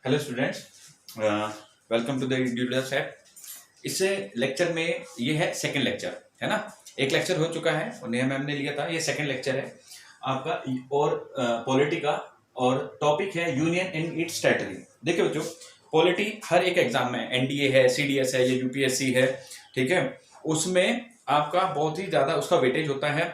Hello students, welcome to the individual set. इससे lecture में ये है सेकंड लेक्चर, है ना। एक लेक्चर हो चुका है और नेहा मैम ने लिया था, ये सेकंड लेक्चर है आपका। और पॉलिटी का, और टॉपिक है यूनियन इन इट्स टेरिटरी। देखिए बच्चों, पॉलिटी हर एक एग्जाम में, एनडीए है, सीडीएस है, ये यूपीएससी है, ठीक है, उसमें आपका बहुत ही ज्यादा उसका वेटेज होता है।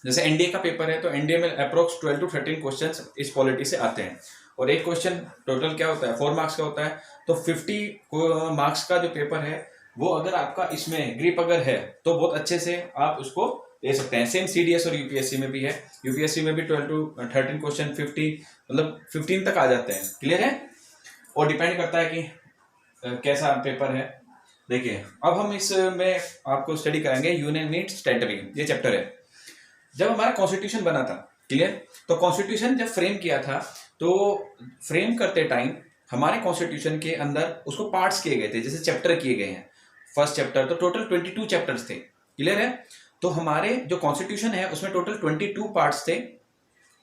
जैसे एनडीए का पेपर है तो एनडीए में अप्रोक्स 12 to 13 क्वेश्चन इस पॉलिटी से आते हैं, और एक क्वेश्चन टोटल क्या होता है, 4 मार्क्स का होता है। तो 50 मार्क्स का जो पेपर है वो अगर आपका इसमें ग्रिप अगर है तो बहुत अच्छे से आप उसको ले सकते हैं। सेम सीडीएस और यूपीएससी में भी है। यूपीएससी में भी 12 to 13 क्वेश्चन 50 मतलब 15 तक आ जाते हैं। क्लियर है। और डिपेंड करता है कि कैसा पेपर है। देखिए अब हम इसमें आपको स्टडी कराएंगे यूनियन नीड्स टेरिटरी, ये चैप्टर है। जब हमारा कॉन्स्टिट्यूशन बना था, क्लियर, तो कॉन्स्टिट्यूशन जब फ्रेम किया था तो फ्रेम करते टाइम हमारे कॉन्स्टिट्यूशन के अंदर उसको पार्ट्स किए गए थे, जैसे चैप्टर किए गए हैं। फर्स्ट चैप्टर तो टोटल 22 चैप्टर्स थे। क्लियर है। तो हमारे जो कॉन्स्टिट्यूशन है उसमें टोटल 22 पार्ट्स थे,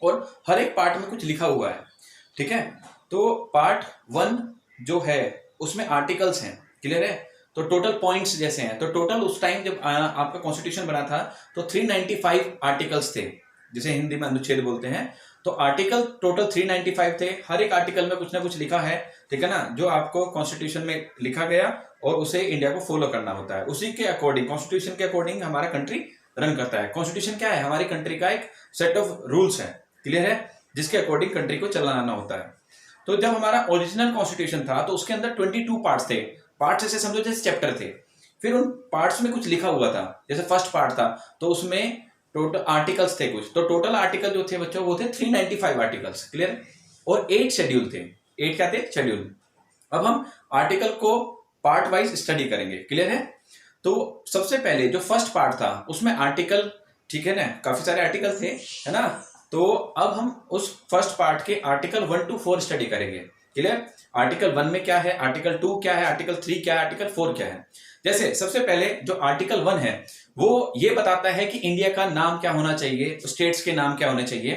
और हर एक पार्ट में कुछ लिखा हुआ है, ठीक है। तो पार्ट 1 जो है उसमें आर्टिकल्स हैं। क्लियर है। तो टोटल पॉइंट्स जैसे हैं, तो टोटल उस टाइम जब आपका कॉन्स्टिट्यूशन बना था तो 395 आर्टिकल्स थे, जिसे हिंदी में अनुच्छेद बोलते हैं। तो आर्टिकल टोटल 395 थे। हर एक आर्टिकल में कुछ ना कुछ लिखा है, ठीक है ना, जो आपको कॉन्स्टिट्यूशन में लिखा गया और उसे इंडिया को फॉलो करना होता है। उसी के अकॉर्डिंग, कॉन्स्टिट्यूशन के अकॉर्डिंग हमारा कंट्री रन करता है। कॉन्स्टिट्यूशन क्या है, हमारी कंट्री का एक सेट ऑफ रूल्स है। क्लियर है। जिसके अकॉर्डिंग कंट्री को चलाना होता है। तो जब हमारा ओरिजिनल कॉन्स्टिट्यूशन था तो उसके अंदर 22 पार्ट्स थे। पार्ट्स ऐसे समझो जैसे चैप्टर थे। फिर उन पार्ट्स में कुछ लिखा हुआ था। जैसे फर्स्ट पार्ट था तो उसमें टोटल आर्टिकल्स थे कुछ, तो टोटल आर्टिकल जो थे बच्चों वो थे 395 आर्टिकल्स। क्लियर। और 8 शेड्यूल थे। 8 क्या थे, शेड्यूल। अब हम आर्टिकल को पार्ट वाइज स्टडी करेंगे। क्लियर है। तो सबसे पहले जो फर्स्ट पार्ट था उसमें आर्टिकल, ठीक है ना, काफी सारे आर्टिकल थे, है ना। तो अब हम उस फर्स्ट पार्ट के आर्टिकल 1 to 4 स्टडी करेंगे। क्लियर। आर्टिकल 1 में क्या है, आर्टिकल 2 क्या है, आर्टिकल 3 क्या है, आर्टिकल 4 क्या है। जैसे सबसे पहले जो आर्टिकल 1 है वो ये बताता है कि इंडिया का नाम क्या होना चाहिए, स्टेट्स के नाम क्या होने चाहिए।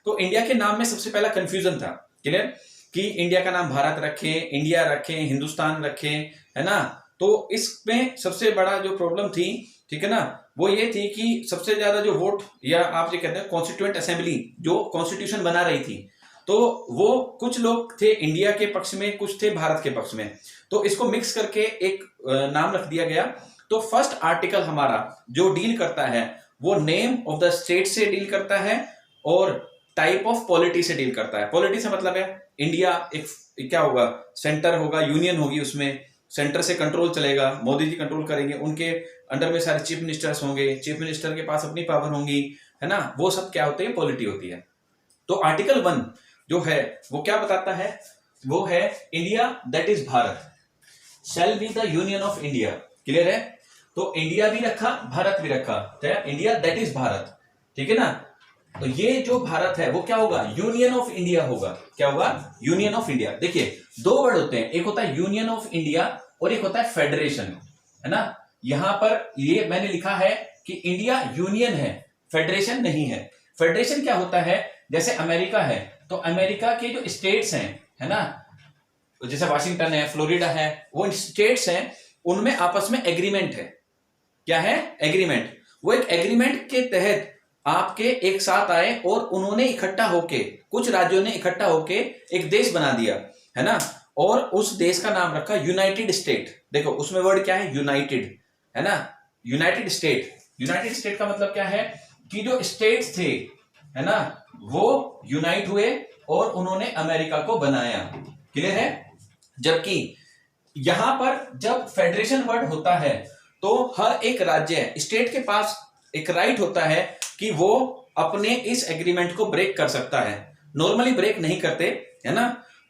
तो इंडिया के नाम में सबसे पहला कंफ्यूजन था। क्लियर। कि इंडिया का नाम भारत रखें, इंडिया रखें, हिंदुस्तान रखें, है ना। तो इसमें सबसे बड़ा जो प्रॉब्लम थी, ठीक है ना, वो ये थी कि सबसे ज्यादा जो वोट, या आप ये कहते हैं कॉन्स्टिट्यूएंट असेंबली जो कॉन्स्टिट्यूशन बना रही थी, तो वो कुछ लोग थे इंडिया के पक्ष में, कुछ थे भारत के पक्ष में। तो इसको मिक्स करके एक नाम रख दिया गया। तो फर्स्ट आर्टिकल हमारा जो डील करता है वो नेम ऑफ द स्टेट से डील करता है, और टाइप ऑफ पॉलिटी से डील करता है। पॉलिटी से मतलब है इंडिया एक क्या होगा, सेंटर होगा, यूनियन होगी, उसमें सेंटर से कंट्रोल चलेगा, मोदी जी कंट्रोल करेंगे, उनके अंडर में सारे चीफ मिनिस्टर्स होंगे, चीफ मिनिस्टर के पास अपनी पावर होंगी, है ना। वो सब क्या होते हैं, पॉलिटी होती है। तो आर्टिकल 1 जो है वो क्या बताता है, वो है India that is Bharat shall be the union of India. Clear है। तो इंडिया भी रखा, भारत भी रखा, तो इंडिया दैट इज भारत, ठीक है ना। तो ये जो भारत है वो क्या होगा, यूनियन ऑफ इंडिया होगा। क्या होगा, यूनियन ऑफ इंडिया। देखिए 2 वर्ड होते हैं, एक होता है यूनियन ऑफ इंडिया और एक होता है फेडरेशन, है ना। यहां पर ये मैंने लिखा है कि इंडिया यूनियन है, फेडरेशन नहीं है। फेडरेशन क्या होता है, जैसे अमेरिका है तो अमेरिका के जो स्टेट्स हैं, है ना, जैसे वाशिंगटन है, फ्लोरिडा है, वो स्टेट्स हैं, उनमें आपस में एग्रीमेंट है। क्या है, एग्रीमेंट। वो एक एग्रीमेंट के तहत आपके एक साथ आए और उन्होंने इकट्ठा होके, कुछ राज्यों ने इकट्ठा होके एक देश बना दिया, है ना। और उस देश का नाम रखा यूनाइटेड स्टेट। देखो उसमें वर्ड क्या है, यूनाइटेड, है ना, यूनाइटेड स्टेट। यूनाइटेड स्टेट का मतलब क्या है कि जो स्टेट्स थे, है ना, वो यूनाइट हुए और उन्होंने अमेरिका को बनाया। क्लियर है। जबकि यहां पर जब फेडरेशन वर्ड होता है तो हर एक राज्य, स्टेट के पास एक राइट होता है कि वो अपने इस एग्रीमेंट को ब्रेक कर सकता है। नॉर्मली ब्रेक नहीं करते, है ना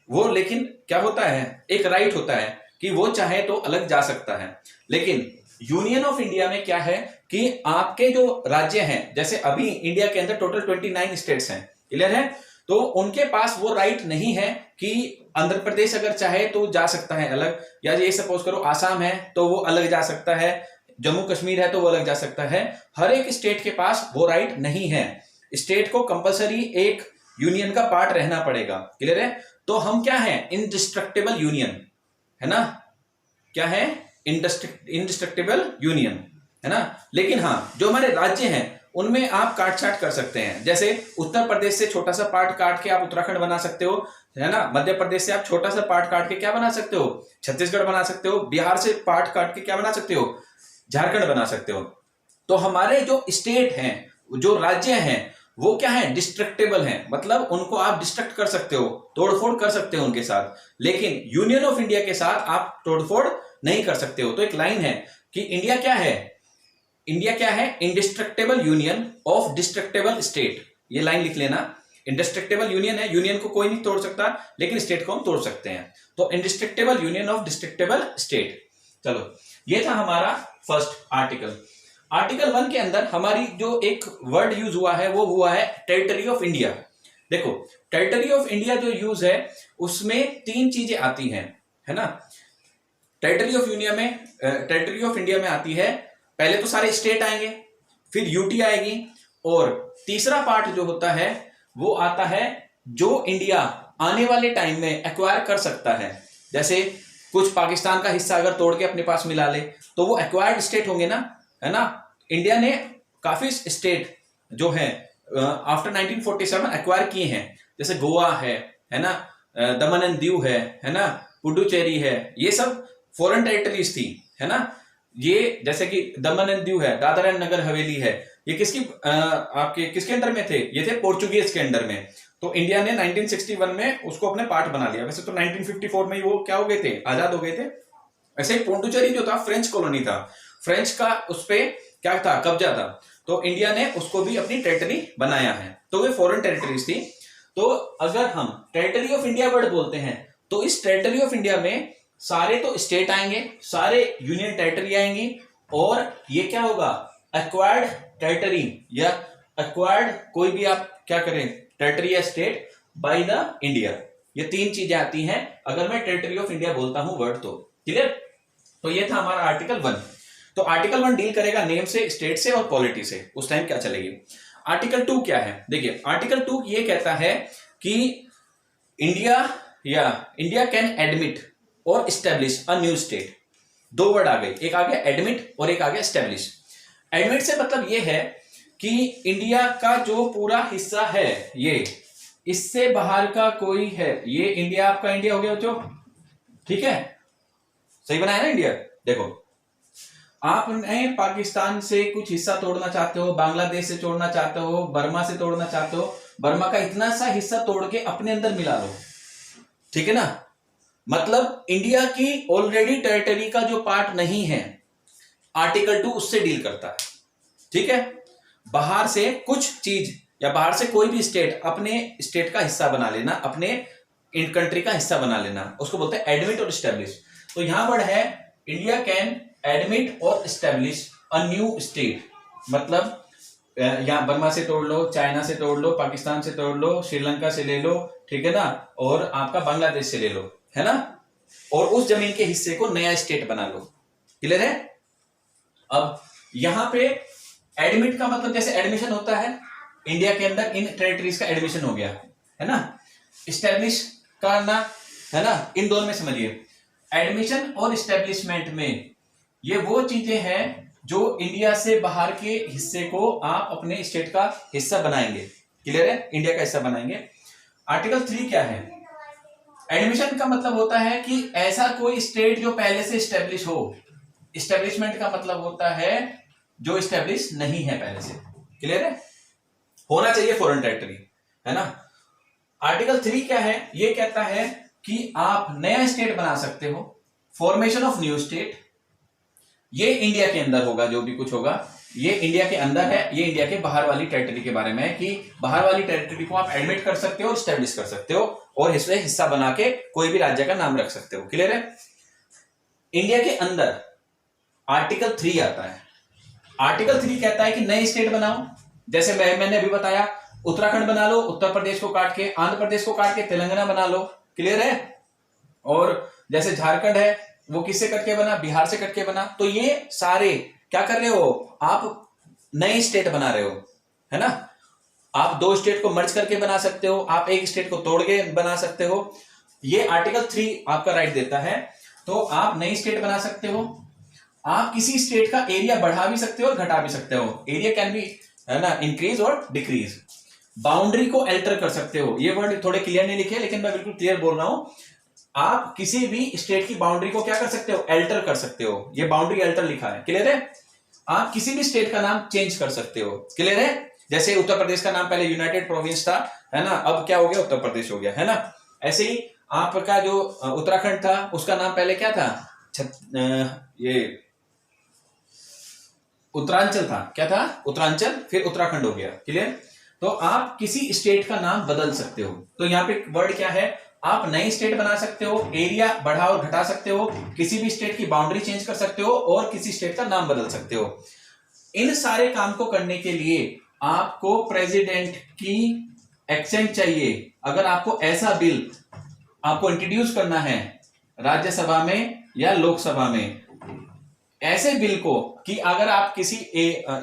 वो, लेकिन क्या होता है, एक राइट होता है कि वो चाहे तो अलग जा सकता है। लेकिन यूनियन ऑफ इंडिया में क्या है कि आपके जो राज्य हैं, जैसे अभी इंडिया के अंदर टोटल 29 स्टेट्स हैं। क्लियर है। तो उनके पास वो राइट नहीं है कि आंध्र प्रदेश अगर चाहे तो जा सकता है अलग, या ये सपोज करो आसाम है तो वो अलग जा सकता है, जम्मू कश्मीर है तो वो अलग जा सकता है। हर एक स्टेट के पास वो राइट नहीं है। स्टेट को कंपलसरी एक यूनियन का पार्ट रहना पड़ेगा। क्लियर है। तो हम क्या है, इंडिस्ट्रक्टिबल यूनियन, है ना, क्या है, इंडिस्ट्रक्टिबल यूनियन, है ना। लेकिन हाँ, जो हमारे राज्य हैं उनमें आप काट छाट कर सकते हैं। जैसे उत्तर प्रदेश से छोटा सा पार्ट काट के आप उत्तराखंड बना सकते हो, है ना। मध्य प्रदेश से आप छोटा सा पार्ट काट के क्या बना सकते हो, छत्तीसगढ़ बना सकते हो। बिहार से पार्ट काट के क्या बना सकते हो, झारखंड बना सकते हो। तो हमारे जो स्टेट हैं, जो राज्य हैं, वो क्या है, डिस्ट्रक्टेबल हैं, मतलब उनको आप डिस्ट्रक्ट कर सकते हो, तोड़फोड़ कर सकते हो उनके साथ। लेकिन यूनियन ऑफ इंडिया के साथ आप तोड़फोड़ नहीं कर सकते हो। तो एक लाइन है कि इंडिया क्या है, इंडिया क्या है, indestructible union of destructible state. ये लाइन लिख लेना, इंडिस्ट्रक्टेबल यूनियन है, यूनियन को कोई नहीं तोड़ सकता, लेकिन स्टेट को हम तोड़ सकते हैं। तो indestructible union of destructible state. चलो, ये था हमारा फर्स्ट आर्टिकल। आर्टिकल 1 के अंदर हमारी जो एक वर्ड यूज हुआ है वो हुआ है टेरिटरी ऑफ इंडिया। देखो, टेरिटरी ऑफ इंडिया जो यूज है उसमें 3 चीजें आती हैं, है ना। टेरिटरी ऑफ इंडिया में आती है, पहले तो सारे स्टेट आएंगे, फिर यूटी आएगी, और तीसरा पार्ट जो होता है वो आता है जो इंडिया आने वाले टाइम में एक्वायर कर सकता है। जैसे कुछ पाकिस्तान का हिस्सा अगर तोड़ के अपने पास मिला ले तो वो एक्वायर्ड स्टेट होंगे ना, है ना। इंडिया ने काफी स्टेट जो है आफ्टर 1947 एक्वायर किए हैं, जैसे गोवा है ना, दमन एंड दीव है ना, पुडुचेरी है, ये सब फॉरेन टेरिटरीज थी, है ना। ये जैसे कि दमन एंड दीव है, दादरा एंड नगर हवेली है, ये किसकी आपके किसके अंडर में थे, ये थे पोर्चुगीज के अंडर में। तो इंडिया ने 1961 में उसको अपने पार्ट बना लिया। वैसे तो 1954 में ही वो क्या हो गए थे, आजाद हो गए थे। ऐसे ही पोंडुचेरी जो था फ्रेंच कॉलोनी था, फ्रेंच का उस पे क्या था, कब्जा था, तो इंडिया ने उसको भी अपनी टेरिटरी बनाया है। तो वे फॉरेन टेरिटरीज थी। तो अगर हम टेरिटरी ऑफ इंडिया वर्ड बोलते हैं तो इस टेरिटरी ऑफ इंडिया में सारे तो स्टेट आएंगे, सारे यूनियन टेरिटरी आएंगी, और ये क्या होगा, एक्वायर्ड टेरिटरी या एक्वायर्ड कोई भी आप क्या करें, टेरिटरी या स्टेट बाय द इंडिया। ये 3 चीजें आती हैं अगर मैं टेरिटरी ऑफ इंडिया बोलता हूं वर्ड तो। क्लियर। तो ये था हमारा आर्टिकल 1। तो आर्टिकल 1 डील करेगा नेम से, स्टेट से और पॉलिटी से। उस टाइम क्या चलेगी। आर्टिकल 2 क्या है, देखिए आर्टिकल 2 ये कहता है कि इंडिया कैन एडमिट और establish a new state. 2 word आ गए, एक आ गया एडमिट और एक आ गया स्टैब्लिश। एडमिट से मतलब ये है कि इंडिया का जो पूरा हिस्सा है, ये इससे बाहर का कोई है, ये इंडिया आपका इंडिया हो गया बच्चों, ठीक है, सही बनाया ना इंडिया। देखो, आपने पाकिस्तान से कुछ हिस्सा तोड़ना चाहते हो, बांग्लादेश से तोड़ना चाहते हो, बर्मा से तोड़ना चाहते हो, बर्मा का इतना सा हिस्सा तोड़ के अपने अंदर मिला लो, ठीक है ना। मतलब इंडिया की ऑलरेडी टेरिटरी का जो पार्ट नहीं है, आर्टिकल 2 उससे डील करता है, ठीक है। बाहर से कुछ चीज या बाहर से कोई भी स्टेट अपने स्टेट का हिस्सा बना लेना, अपने इन कंट्री का हिस्सा बना लेना, उसको बोलते हैं एडमिट और स्टैब्लिश। तो यहां वर्ड है इंडिया कैन एडमिट और स्टैब्लिश अ न्यू स्टेट। मतलब यहां बर्मा से तोड़ लो, चाइना से तोड़ लो, पाकिस्तान से तोड़ लो, श्रीलंका से ले लो, ठीक है ना, और आपका बांग्लादेश से ले लो, है ना, और उस जमीन के हिस्से को नया स्टेट बना लो। क्लियर है। अब यहां पे एडमिट का मतलब जैसे एडमिशन होता है इंडिया के अंदर, इन टेरिटरीज का एडमिशन हो गया, है ना। स्टैब्लिश करना, है ना, इन दोनों में समझिए, एडमिशन और स्टैब्लिशमेंट में ये वो चीजें हैं जो इंडिया से बाहर के हिस्से को आप अपने स्टेट का हिस्सा बनाएंगे। क्लियर है, इंडिया का हिस्सा बनाएंगे। आर्टिकल 3 क्या है, एडमिशन का मतलब होता है कि ऐसा कोई स्टेट जो पहले से स्टैब्लिश हो। स्टैब्लिशमेंट का मतलब होता है जो स्टैब्लिश नहीं है पहले से। क्लियर है, होना चाहिए फॉरेन टेरिटरी, है ना। आर्टिकल 3 क्या है, ये कहता है कि आप नया स्टेट बना सकते हो, फॉर्मेशन ऑफ न्यू स्टेट। ये इंडिया के अंदर होगा, जो भी कुछ होगा ये इंडिया के अंदर है, ये इंडिया के बाहर वाली टेरिटरी के बारे में है कि बाहर वाली टेरिटरी को आप एडमिट कर सकते हो, स्टैब्लिश कर सकते हो, और इसमें हिस्सा बना के कोई भी राज्य का नाम रख सकते हो। क्लियर है। इंडिया के अंदर आर्टिकल 3 आता है। आर्टिकल 3 कहता है कि नए स्टेट बनाओ, जैसे मैंने अभी बताया, उत्तराखंड बना लो, उत्तर प्रदेश को काट के, आंध्र प्रदेश को काट के तेलंगाना बना लो। क्लियर है। और जैसे झारखंड है वो किससे कट के बना, बिहार से कट के बना। तो ये सारे क्या कर रहे हो, आप नए स्टेट बना रहे हो, है ना। आप 2 स्टेट को मर्ज करके बना सकते हो, आप एक स्टेट को तोड़ के बना सकते हो। ये आर्टिकल 3 आपका राइट देता है। तो आप नई स्टेट बना सकते हो, आप किसी स्टेट का एरिया बढ़ा भी सकते हो और घटा भी सकते हो। एरिया कैन बी, है ना, इंक्रीज और डिक्रीज। बाउंड्री को अल्टर कर सकते हो। ये वर्ड थोड़े क्लियर नहीं लिखे, लेकिन मैं बिल्कुल क्लियर बोल रहा हूं। आप किसी भी स्टेट की बाउंड्री को क्या कर सकते हो, अल्टर कर सकते हो। ये बाउंड्री अल्टर लिखा है, क्लियर है। आप किसी भी स्टेट का नाम चेंज कर सकते हो, क्लियर है। जैसे उत्तर प्रदेश का नाम पहले यूनाइटेड प्रोविंस था, है ना, अब क्या हो गया, उत्तर प्रदेश हो गया, है ना। ऐसे ही आपका जो उत्तराखंड था, उसका नाम पहले क्या था, ये उत्तरांचल था, क्या था, उत्तरांचल, फिर उत्तराखंड हो गया, क्लियर। तो आप किसी स्टेट का नाम बदल सकते हो। तो यहाँ पे वर्ड क्या है, आप नई स्टेट बना सकते हो, एरिया बढ़ा और घटा सकते हो, किसी भी स्टेट की बाउंड्री चेंज कर सकते हो, और किसी स्टेट का नाम बदल सकते हो। इन सारे काम को करने के लिए आपको प्रेसिडेंट की एक्सेंट चाहिए। अगर आपको ऐसा बिल आपको इंट्रोड्यूस करना है राज्यसभा में या लोकसभा में, ऐसे बिल को कि अगर आप किसी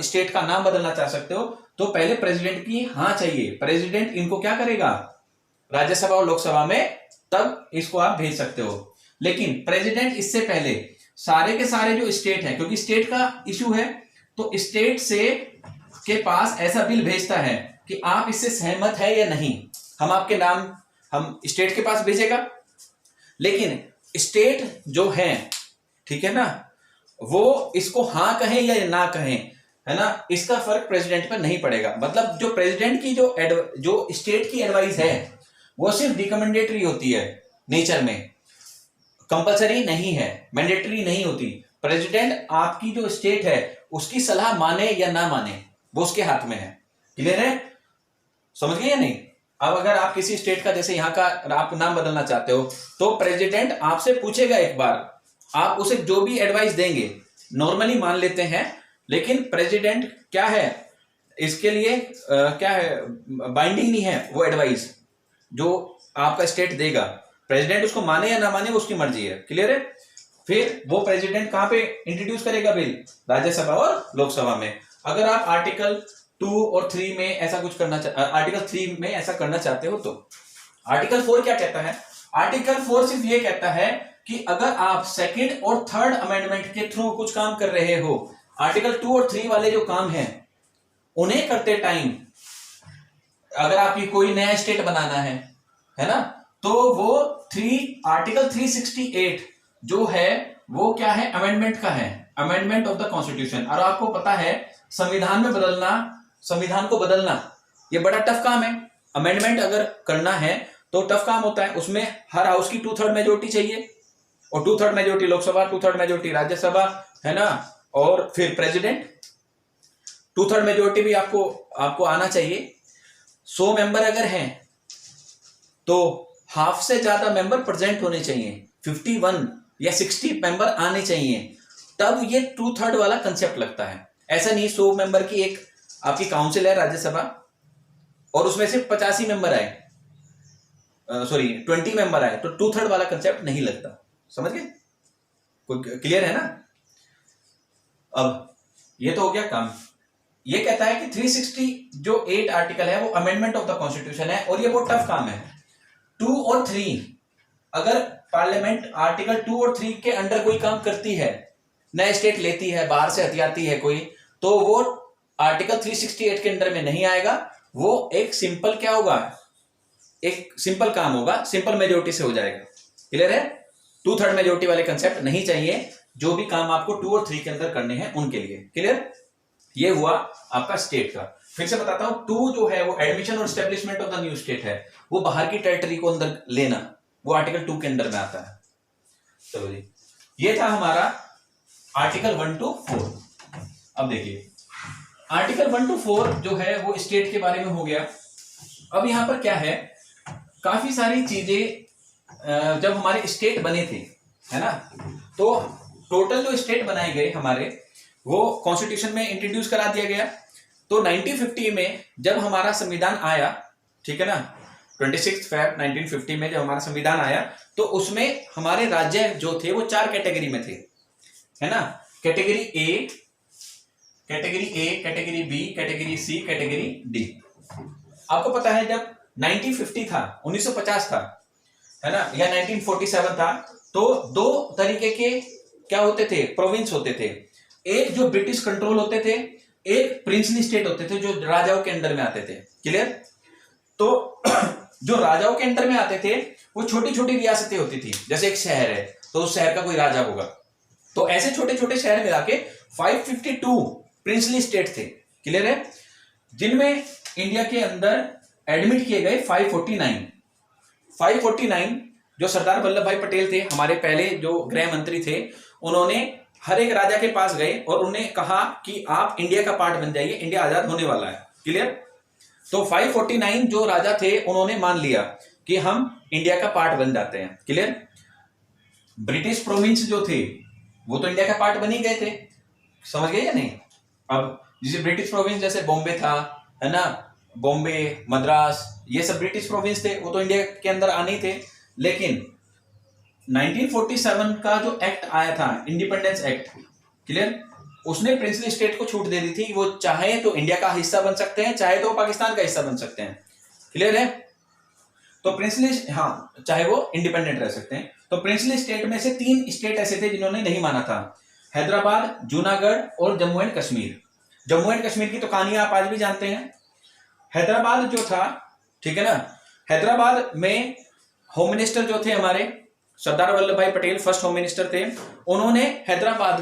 स्टेट का नाम बदलना चाह सकते हो, तो पहले प्रेसिडेंट की हाँ चाहिए। प्रेसिडेंट इनको क्या करेगा, राज्यसभा और लोकसभा में, तब इसको आप भेज सकते हो। लेकिन प्रेसिडेंट इससे पहले सारे के सारे जो स्टेट है, क्योंकि स्टेट का इशू है, तो स्टेट से के पास ऐसा बिल भेजता है कि आप इससे सहमत है या नहीं। हम आपके नाम हम स्टेट के पास भेजेगा, लेकिन स्टेट जो है, ठीक है ना, वो इसको हाँ कहें या ना कहें, है ना, इसका फर्क प्रेसिडेंट पर नहीं पड़ेगा। मतलब जो प्रेसिडेंट की जो स्टेट की एडवाइस है, वो सिर्फ रिकमेंडेटरी होती है नेचर में, कंपलसरी नहीं है, मैंडेटरी नहीं होती। प्रेसिडेंट आपकी जो स्टेट है उसकी सलाह माने या ना माने, वो उसके हाथ में है, क्लियर है, समझ गए या नहीं। अब अगर आप किसी स्टेट का, जैसे यहाँ का आप नाम बदलना चाहते हो, तो प्रेसिडेंट आपसे पूछेगा एक बार, आप उसे जो भी एडवाइस देंगे नॉर्मली मान लेते हैं, लेकिन प्रेसिडेंट क्या है, इसके लिए क्या है, बाइंडिंग नहीं है वो एडवाइस जो आपका स्टेट देगा। प्रेसिडेंट उसको माने या ना माने वो उसकी मर्जी है, क्लियर है। फिर वो प्रेसिडेंट कहां पे इंट्रोड्यूस करेगा बिल, राज्यसभा और लोकसभा में। अगर आप आर्टिकल 2 और 3 में ऐसा कुछ करना आर्टिकल 3 में ऐसा करना चाहते हो, तो आर्टिकल 4 क्या कहता है, आर्टिकल 4 सिर्फ ये कहता है कि अगर आप सेकंड और थर्ड अमेंडमेंट के थ्रू कुछ काम कर रहे हो, आर्टिकल 2 और 3 वाले जो काम हैं उन्हें करते टाइम, अगर आपकी कोई नया स्टेट बनाना है ना, तो वो आर्टिकल 368 जो है वो क्या है, अमेंडमेंट का है, अमेंडमेंट ऑफ द कॉन्स्टिट्यूशन। और आपको पता है संविधान में बदलना, संविधान को बदलना ये बड़ा टफ काम है। अमेंडमेंट अगर करना है तो टफ काम होता है, उसमें हर हाउस की 2/3 मेजोरिटी चाहिए, और 2/3 मेजोरिटी लोकसभा, 2/3 मेजोरिटी राज्यसभा, है ना, और फिर प्रेसिडेंट 2/3 मेजोरिटी भी आपको आना चाहिए। 100 मेंबर अगर हैं तो हाफ से ज्यादा मेंबर प्रेजेंट होने चाहिए, 51 या 60 मेंबर आने चाहिए, तब ये 2/3 वाला कंसेप्ट लगता है। ऐसा नहीं 100 मेंबर की एक आपकी काउंसिल है राज्यसभा और उसमें से 85 मेंबर आए, सॉरी 20 मेंबर आए, तो 2/3 वाला कंसेप्ट नहीं लगता, समझ गए, कोई क्लियर है ना। अब ये तो हो गया काम। ये कहता है कि 360 जो 8 आर्टिकल है वो अमेंडमेंट ऑफ द कॉन्स्टिट्यूशन है, और ये बहुत टफ काम है। 2 और 3 अगर पार्लियामेंट आर्टिकल 2 और 3 के अंडर कोई काम करती है, नया स्टेट लेती है, बाहर से हथियाती है कोई, तो वो आर्टिकल 368 के अंडर में नहीं आएगा। वो एक सिंपल क्या होगा, एक सिंपल काम होगा, सिंपल मेजोरिटी से हो जाएगा, क्लियर है। 2/3 मेजोरिटी वाले कंसेप्ट नहीं चाहिए, जो भी काम आपको 2 और 3 के अंदर करने हैं उनके लिए, क्लियर। ये हुआ आपका स्टेट का। फिर से बताता हूं, 2 जो है वो एडमिशन और establishment of the new state है, वो बाहर की टेरिटरी को अंदर लेना, वो आर्टिकल 2 के अंदर में आता है। चलो जी, ये था हमारा आर्टिकल 1 to 4। अब देखिए आर्टिकल 1 to 4 जो है वो स्टेट के बारे में हो गया। अब यहां पर क्या है, काफी सारी चीजें जब हमारे स्टेट बने थे, है ना, तो टोटल जो स्टेट बनाए गए हमारे, वो कॉन्स्टिट्यूशन में इंट्रोड्यूस करा दिया गया। तो 1950 में जब हमारा संविधान आया, ठीक है ना, 26 फरवरी 1950 में जब हमारा संविधान आया, तो उसमें हमारे राज्य जो थे वो 4 कैटेगरी में थे, है ना, category A, category B, category C, category D. आपको पता है जब 1950 था, 1950 था, है ना, या 1947 था, तो दो तरीके के क्या होते थे, प्रोविंस होते थे। एक जो ब्रिटिश कंट्रोल होते थे, एक प्रिंसली स्टेट होते थे जो राजाओं के अंडर में आते थे। क्लियर? तो जो राजाओं के अंडर में आते थे वो छोटी छोटी रियासतें होती थी, जैसे एक शहर है तो उस शहर का कोई राजा होगा, तो ऐसे छोटे छोटे शहर मिला के 552 प्रिंसली स्टेट थे। क्लियर है? जिनमें इंडिया के अंदर एडमिट किए गए 549 जो सरदार वल्लभ भाई पटेल थे, हमारे पहले जो गृह मंत्री थे, उन्होंने हर एक राजा के पास गए और उन्हें कहा कि आप इंडिया का पार्ट बन जाइए, इंडिया आजाद होने वाला है। क्लियर? तो 549 जो राजा थे उन्होंने मान लिया कि हम इंडिया का पार्ट बन जाते हैं। क्लियर? ब्रिटिश प्रोविंस जो थे वो तो इंडिया का पार्ट बन ही गए थे, समझ गए या नहीं? अब जैसे ब्रिटिश प्रोविंस जैसे बॉम्बे था, है ना, बॉम्बे, मद्रास, ये सब ब्रिटिश प्रोविंस थे, वो तो इंडिया के अंदर आने ही थे। लेकिन 1947 का जो एक्ट आया था, इंडिपेंडेंस एक्ट, क्लियर, उसने प्रिंसली स्टेट को छूट दे दी थी, वो चाहे तो इंडिया का हिस्सा बन सकते हैं, चाहे तो पाकिस्तान का हिस्सा बन सकते हैं। क्लियर है? तो प्रिंसली, हाँ, चाहे वो इंडिपेंडेंट रह सकते हैं। तो प्रिंसली स्टेट में से 3 स्टेट ऐसे थे जिन्होंने नहीं माना था, हैदराबाद, जूनागढ़ और जम्मू एंड कश्मीर। जम्मू एंड कश्मीर की तो कहानी आप आज भी जानते हैं। हैदराबाद जो था, ठीक है ना, हैदराबाद में होम मिनिस्टर जो थे हमारे सरदार वल्लभ भाई पटेल, फर्स्ट होम मिनिस्टर थे, उन्होंने हैदराबाद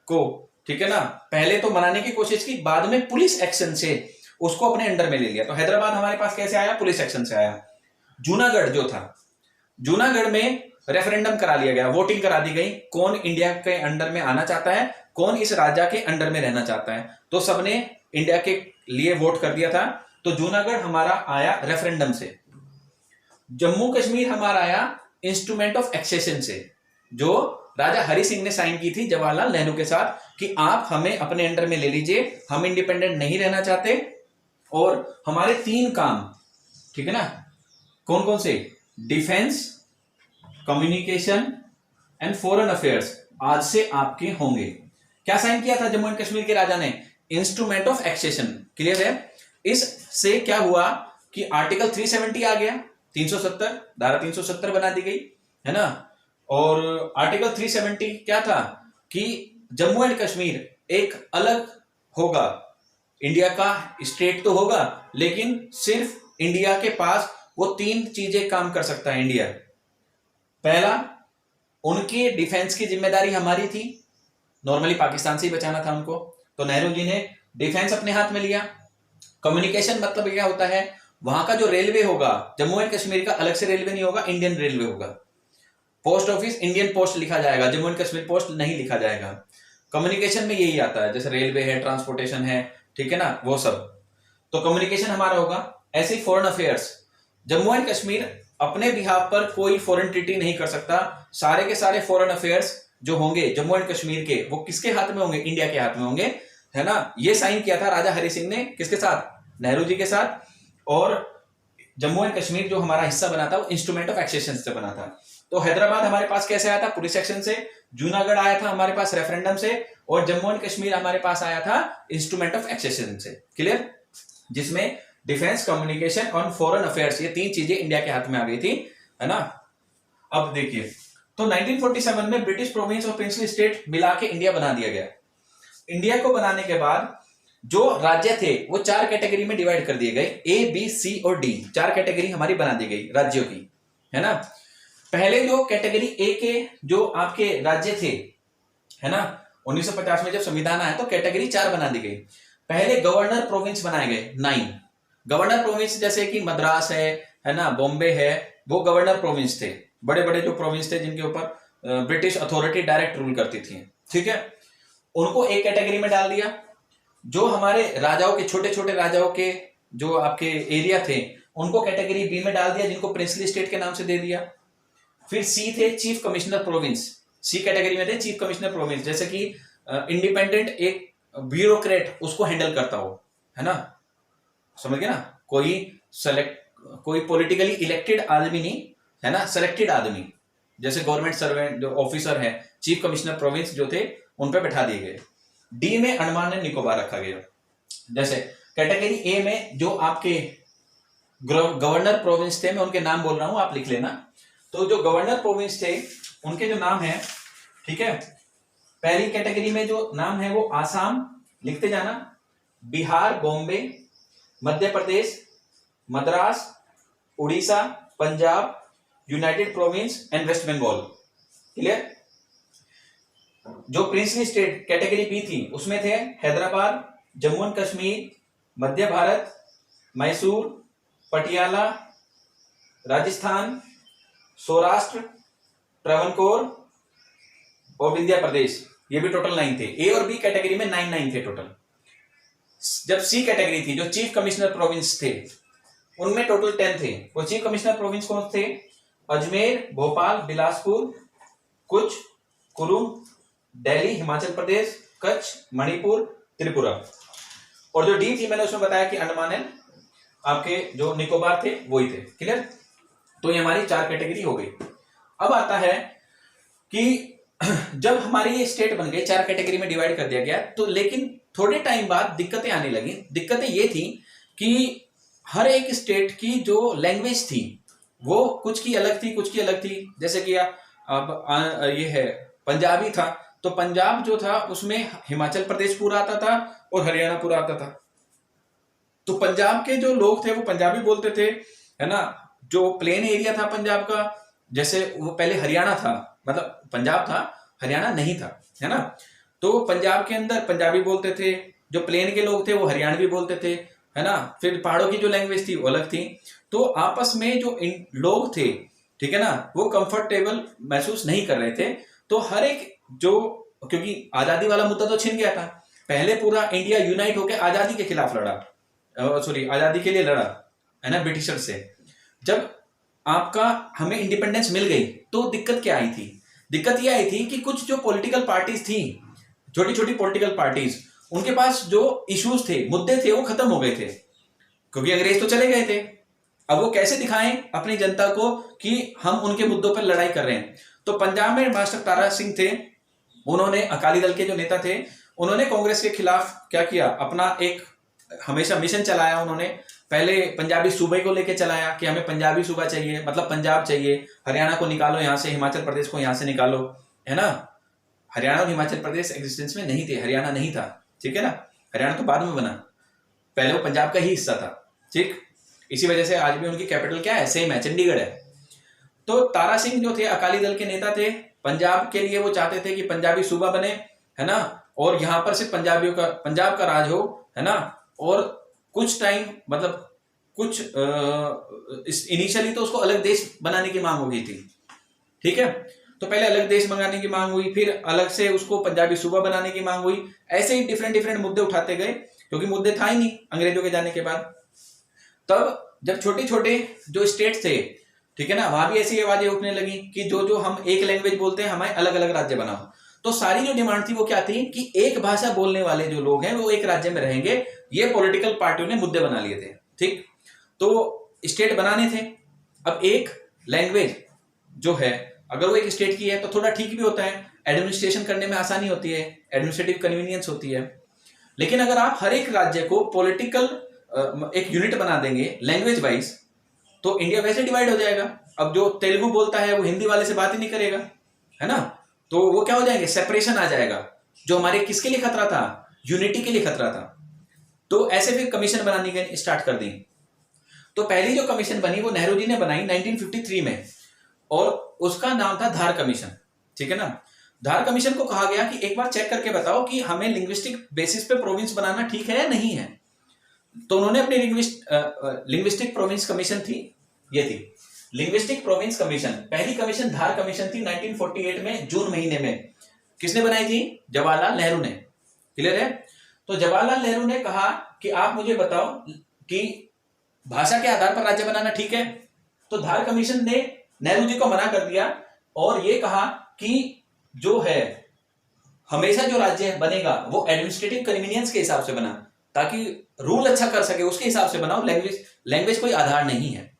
को, ठीक है ना, पहले तो मनाने की कोशिश की, बाद में पुलिस एक्शन से उसको अपने अंडर में ले लिया। तो हैदराबाद हमारे पास कैसे आया? पुलिस एक्शन से आया। जूनागढ़ जो था, जूनागढ़ में रेफरेंडम करा लिया गया, वोटिंग करा दी गई, कौन इंडिया के अंडर में आना चाहता है, कौन इस राजा के अंडर में रहना चाहता है, तो सबने इंडिया के लिए वोट कर दिया था। तो जूनागढ़ हमारा आया रेफरेंडम से। जम्मू कश्मीर हमारा आया इंस्ट्रूमेंट ऑफ एक्सेशन से, जो राजा हरि सिंह ने साइन की थी जवाहरलाल नेहरू के साथ कि आप हमें अपने अंडर में ले लीजिए, हम इंडिपेंडेंट नहीं रहना चाहते, और हमारे 3 काम, ठीक है ना, कौन कौन से? Defence, communication and foreign affairs आज से आपके होंगे। क्या साइन किया था जम्मू एंड कश्मीर के राजा ने? Instrument of accession. क्लियर है? इससे क्या हुआ कि आर्टिकल 370 आ गया, 370, धारा 370 बना दी गई, है ना। और आर्टिकल 370 क्या था कि जम्मू एंड कश्मीर एक अलग होगा, इंडिया का स्टेट तो होगा, लेकिन सिर्फ इंडिया के पास वो 3 चीजें काम कर सकता है इंडिया। पहला, उनकी डिफेंस की जिम्मेदारी हमारी थी, नॉर्मली पाकिस्तान से ही बचाना था उनको, तो नेहरू जी ने डिफेंस अपने हाथ में लिया। कम्युनिकेशन मतलब क्या होता है, वहां का जो रेलवे होगा, जम्मू एंड कश्मीर का अलग से रेलवे नहीं होगा, इंडियन रेलवे होगा। पोस्ट ऑफिस इंडियन पोस्ट लिखा जाएगा, जम्मू एंड कश्मीर पोस्ट नहीं लिखा जाएगा। कम्युनिकेशन में यही आता है, जैसे रेलवे है, ट्रांसपोर्टेशन है, ठीक है ना, वो सब। तो कम्युनिकेशन हमारा होगा। ऐसे ही foreign affairs, Jammu and Kashmir अपने बिहाफ पर कोई फॉरेन ट्रीटी नहीं कर सकता, सारे के सारे फॉरेन अफेयर्स जो होंगे जम्मू एंड कश्मीर के, वो किसके हाथ में होंगे? इंडिया के हाथ में होंगे, है ना। ये साइन किया था राजा हरि सिंह ने, किसके साथ? नेहरू जी के साथ। और जम्मू एंड कश्मीर जो हमारा हिस्सा बना था वो इंस्ट्रूमेंट ऑफ एक्सेशन से बना था। तो हैदराबाद हमारे पास कैसे आया था? पुलिस एक्शन से। जूनागढ़ आया था हमारे पास रेफरेंडम से, और जम्मू एंड कश्मीर हमारे पास आया था इंस्ट्रूमेंट ऑफ एक्सेशन से। क्लियर? जिसमें डिफेंस, कम्युनिकेशन और फॉरेन अफेयर्स, ये 3 चीजें इंडिया के हाथ में आ गई थी, है ना। अब देखिए, तो 1947 में ब्रिटिश प्रोविंस और प्रिंसली स्टेट मिला के इंडिया बना दिया गया। इंडिया को बनाने के बाद जो राज्य थे वो 4 कैटेगरी में डिवाइड कर दिए गए, ए, बी, सी और डी, 4 कैटेगरी हमारी बना दी गई राज्यों की, है ना। पहले जो कैटेगरी ए के जो आपके राज्य थे, है ना, 1950 में जब संविधान आया तो कैटेगरी 4 बना दी गई। पहले गवर्नर प्रोविंस बनाए गए 9 गवर्नर प्रोविंस, जैसे कि मद्रास है ना, बॉम्बे है, वो गवर्नर प्रोविंस थे, बड़े बड़े जो प्रोविंस थे जिनके ऊपर ब्रिटिश अथॉरिटी डायरेक्ट रूल करती थी, ठीक है। उनको एक कैटेगरी में डाल दिया। जो हमारे राजाओं के, छोटे छोटे राजाओं के जो आपके एरिया थे, उनको कैटेगरी बी में डाल दिया, जिनको प्रिंसली स्टेट के नाम से दे दिया। फिर सी थे चीफ कमिश्नर प्रोविंस, सी कैटेगरी में थे चीफ कमिश्नर प्रोविंस, जैसे कि इंडिपेंडेंट एक ब्यूरोक्रेट उसको हैंडल करता हो, है ना, समझ गए ना, कोई पॉलिटिकली इलेक्टेड आदमी नहीं, है ना, सेलेक्टेड आदमी, जैसे गवर्नमेंट सर्वेंट जो ऑफिसर है, चीफ कमिश्नर प्रोविंस जो थे उन पे बैठा दिए गए। डी में अंडमान एंड निकोबार रखा गया। जैसे कैटेगरी ए में जो आपके गवर्नर प्रोविंस थे, मैं उनके नाम बोल रहा हूं, आप लिख लेना। तो जो गवर्नर प्रोविंस थे उनके जो नाम है, ठीक है, पहली कैटेगरी में जो नाम है वो आसाम, लिखते जाना, Bihar, Bombay, Madhya Pradesh, Madras, Orissa, Punjab, United province and West Bengal. Clear. जो प्रिंसली स्टेट कैटेगरी बी थी उसमें थे हैदराबाद, जम्मू एंड कश्मीर, मध्य भारत, मैसूर, पटियाला, राजस्थान, सौराष्ट्र, ट्रावनकोर और विंध्य प्रदेश। ये भी टोटल 9 थे। ए और बी कैटेगरी में 9 थे टोटल। जब सी कैटेगरी थी, जो चीफ कमिश्नर प्रोविंस थे, उनमें टोटल 10 थे। वो चीफ कमिश्नर प्रोविंस कौन थे? अजमेर, भोपाल, बिलासपुर, कुछ, कुरुम, दिल्ली, हिमाचल प्रदेश, कच्छ, मणिपुर, त्रिपुरा। और जो डी थी मैंने उसमें बताया कि अंडमान एंड आपके जो निकोबार थे वही थे। क्लियर। तो ये हमारी 4 कैटेगरी हो गई। अब आता है कि जब हमारी ये स्टेट बन गई, 4 कैटेगरी में डिवाइड कर दिया गया, तो लेकिन थोड़े टाइम बाद दिक्कतें आने लगी। दिक्कतें ये थी कि हर एक स्टेट की जो लैंग्वेज थी वो कुछ की अलग थी, कुछ की अलग थी। जैसे कि अब ये है पंजाबी था, तो पंजाब जो था उसमें हिमाचल प्रदेश पूरा आता था और हरियाणा पूरा आता था। तो पंजाब के जो लोग थे वो पंजाबी बोलते थे, है ना। जो प्लेन एरिया था पंजाब का, जैसे वो पहले हरियाणा था, मतलब पंजाब था, हरियाणा नहीं था, है ना। तो पंजाब के अंदर पंजाबी बोलते थे, जो प्लेन के लोग थे वो हरियाणवी बोलते थे, है ना। फिर पहाड़ों की जो लैंग्वेज थी वो अलग थी। तो आपस में जो लोग थे, ठीक है ना, वो कंफर्टेबल महसूस नहीं कर रहे थे। तो हर एक जो, क्योंकि आजादी वाला मुद्दा तो छिन गया था, पहले पूरा इंडिया यूनाइट होकर आजादी के खिलाफ लड़ा, सॉरी आजादी के लिए लड़ा, है ना, ब्रिटिशर से। जब आपका हमें इंडिपेंडेंस मिल गई तो दिक्कत क्या आई थी? दिक्कत यह आई थी कि कुछ जो पॉलिटिकल पार्टीज थी, छोटी छोटी पॉलिटिकल पार्टीज, उनके पास जो इश्यूज थे, मुद्दे थे, वो खत्म हो गए थे, क्योंकि अंग्रेज तो चले गए थे। अब वो कैसे दिखाएं अपनी जनता को कि हम उनके मुद्दों पर लड़ाई कर रहे हैं? तो पंजाब में मास्टर तारा सिंह थे, उन्होंने अकाली दल के जो नेता थे, उन्होंने कांग्रेस के खिलाफ क्या किया, अपना एक हमेशा मिशन चलाया। उन्होंने पहले पंजाबी सूबे को लेकर चलाया कि हमें पंजाबी सूबा चाहिए, मतलब पंजाब चाहिए, हरियाणा को निकालो यहाँ से, हिमाचल प्रदेश को यहाँ से निकालो, है ना। हरियाणा और हिमाचल प्रदेश एग्जिस्टेंस में नहीं थे, हरियाणा नहीं था, ठीक है ना। हरियाणा तो बाद में बना, पहले वो पंजाब का ही हिस्सा था, ठीक। इसी वजह से आज भी उनकी कैपिटल क्या है, सेम है, चंडीगढ़ है। तो तारा सिंह जो थे अकाली दल के नेता थे, पंजाब के लिए वो चाहते थे कि पंजाबी सूबा बने, है ना, और यहाँ पर सिर्फ पंजाबियों का, पंजाब का राज हो, है ना। और कुछ टाइम, मतलब कुछ इनिशियली तो उसको अलग देश बनाने की मांग हो गई थी, ठीक है। तो पहले अलग देश बनाने की मांग हुई, फिर अलग से उसको पंजाबी सूबा बनाने की मांग हुई। ऐसे ही डिफरेंट डिफरेंट मुद्दे उठाते गए, क्योंकि मुद्दे था ही नहीं अंग्रेजों के जाने के बाद। तब जब छोटे छोटे जो स्टेट थे, ठीक है ना, वहां भी ऐसी आवाजें उठने लगी कि जो जो हम एक लैंग्वेज बोलते हैं, हमें अलग अलग राज्य बनाओ। तो सारी जो डिमांड थी वो क्या थी कि एक भाषा बोलने वाले जो लोग हैं वो एक राज्य में रहेंगे। ये पॉलिटिकल पार्टियों ने मुद्दे बना लिए थे, ठीक। तो स्टेट बनाने थे। अब एक लैंग्वेज जो है, अगर वो एक स्टेट की है तो थोड़ा ठीक भी होता है, एडमिनिस्ट्रेशन करने में आसानी होती है, एडमिनिस्ट्रेटिव कन्वीनियंस होती है। लेकिन अगर आप हर एक राज्य को पॉलिटिकल एक यूनिट बना देंगे लैंग्वेज वाइज, तो इंडिया वैसे डिवाइड हो जाएगा। अब जो तेलुगु बोलता है वो हिंदी वाले से बात ही नहीं करेगा, है ना। तो वो क्या हो जाएंगे, सेपरेशन आ जाएगा, जो हमारे किसके लिए खतरा था, यूनिटी के लिए खतरा था। तो ऐसे फिर कमीशन बनानी गई, स्टार्ट कर दी। तो पहली जो कमीशन बनी वो नेहरू जी ने बनाई 1953 में, और उसका नाम था धार कमीशन, ठीक है ना। धार कमीशन को कहा गया कि एक बार चेक करके बताओ कि हमें लिंग्विस्टिक बेसिस पे प्रोविंस बनाना ठीक है या नहीं है। तो उन्होंने अपनी लिंग्विस्टिक प्रोविंस कमीशन थी, ये थी लिंग्विस्टिक प्रोविंस कमीशन। पहली कमीशन धार कमीशन थी 1948 में जून महीने में। किसने बनाई थी? जवाहरलाल नेहरू ने। क्लियर है। तो जवाहरलाल नेहरू ने कहा कि आप मुझे बताओ कि भाषा के आधार पर राज्य बनाना ठीक है। तो धार कमीशन ने नेहरू जी को मना कर दिया और ये कहा कि जो है हमेशा जो राज्य बनेगा वो एडमिनिस्ट्रेटिव कन्वीनियंस के हिसाब से बना, ताकि रूल अच्छा कर सके उसके हिसाब से बनाओ, लैंग्वेज कोई आधार नहीं है।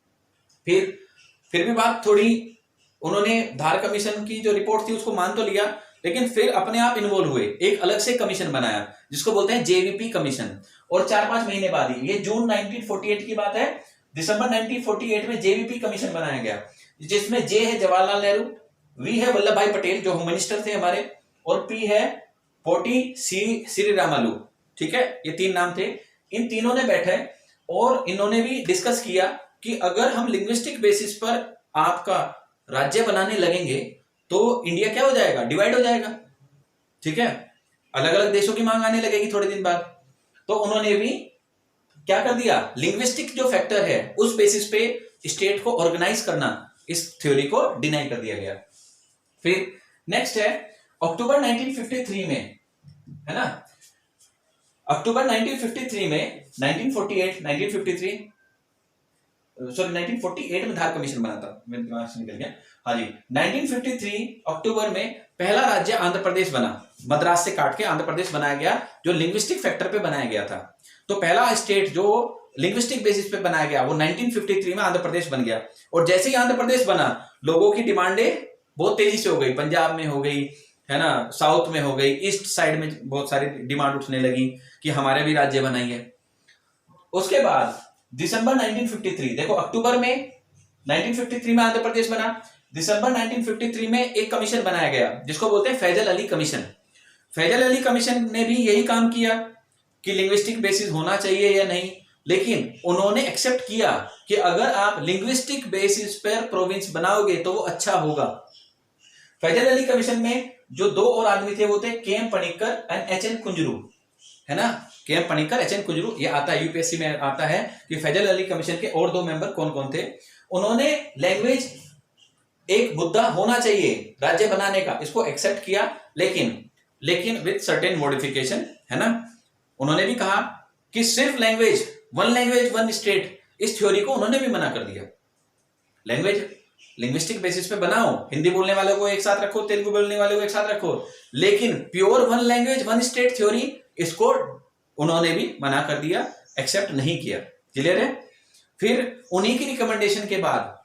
फिर भी बात थोड़ी, उन्होंने धार कमीशन की जो रिपोर्ट थी उसको मान तो लिया, लेकिन फिर अपने आप इन्वॉल्व हुए, एक अलग से कमीशन बनाया जिसको बोलते हैं जेवीपी कमीशन। और 4-5 महीने बाद ही, ये जून 1948 की बात है, दिसंबर 1948 में जेवीपी कमीशन बनाया गया। जिसमें जे है जवाहरलाल नेहरू, वी है वल्लभ भाई पटेल जो होम मिनिस्टर थे हमारे, और पी है पोटी श्रीरामुलु। ठीक है, ये 3 नाम थे। इन तीनों ने बैठे और इन्होंने भी डिस्कस किया कि अगर हम लिंग्विस्टिक बेसिस पर आपका राज्य बनाने लगेंगे तो इंडिया क्या हो जाएगा, डिवाइड हो जाएगा। ठीक है, अलग अलग देशों की मांग आने लगेगी थोड़े दिन बाद। तो उन्होंने भी क्या कर दिया, लिंग्विस्टिक जो फैक्टर है उस बेसिस पे स्टेट को ऑर्गेनाइज करना, इस थ्योरी को डिनाई कर दिया गया। फिर नेक्स्ट है अक्टूबर 1953 में, है ना, अक्टूबर 1953 में 1948 में धार कमीशन बना था, मेरे दिमाग से निकल गया। हाँ जी, 1953 अक्टूबर में पहला राज्य आंध्र प्रदेश बना, मद्रास से काट के आंध्र प्रदेश बनाया गया, जो लिंग्विस्टिक फैक्टर पे बनाया गया था। तो पहला स्टेट जो लिंग्विस्टिक बेसिस पे बनाया गया वो 1953 में आंध्र प्रदेश बन गया। और जैसे ही आंध्र प्रदेश बना, लोगों की डिमांडें बहुत तेजी से हो गई, पंजाब में हो गई, है ना, साउथ में हो गई, ईस्ट साइड में बहुत सारी डिमांड उठने लगी कि हमारे भी राज्य बनाइए। उसके बाद दिसंबर 1953, देखो अक्टूबर में 1953 में आंध्र प्रदेश बना, दिसंबर 1953 में एक कमीशन बनाया गया जिसको बोलते हैं फैजल अली कमीशन। फैजल अली कमीशन ने भी यही काम किया कि लिंग्विस्टिक बेसिस होना चाहिए या नहीं, लेकिन उन्होंने एक्सेप्ट किया कि अगर आप लिंग्विस्टिक बेसिस पर प्रोविंस बनाओगे तो वो अच्छा होगा। फैजल अली कमीशन में जो 2 और आदमी थे वो थे KM. Panicker and H.N.. Kunzru, है ना, के.एम. पनिक्कर, एच.एन. कुंजरू। ये आता है यूपीएससी में, आता है कि फैजल अली कमीशन के और 2 मेंबर कौन कौन थे। उन्होंने लैंग्वेज एक मुद्दा होना चाहिए राज्य बनाने का, इसको एक्सेप्ट किया, लेकिन विद सर्टेन मॉडिफिकेशन, है ना। उन्होंने भी कहा कि सिर्फ लैंग्वेज वन स्टेट, इस थ्योरी को उन्होंने भी मना कर दिया। लैंग्वेज लिंग्विस्टिक बेसिस पे बनाओ, हिंदी बोलने वालों को एक साथ रखो, तेलुगु बोलने वालों को एक साथ रखो, लेकिन pure one language one state theory, इसको उन्होंने भी मना कर दिया, एक्सेप्ट नहीं किया। क्लियर है। फिर उन्हीं की रिकमेंडेशन के बाद,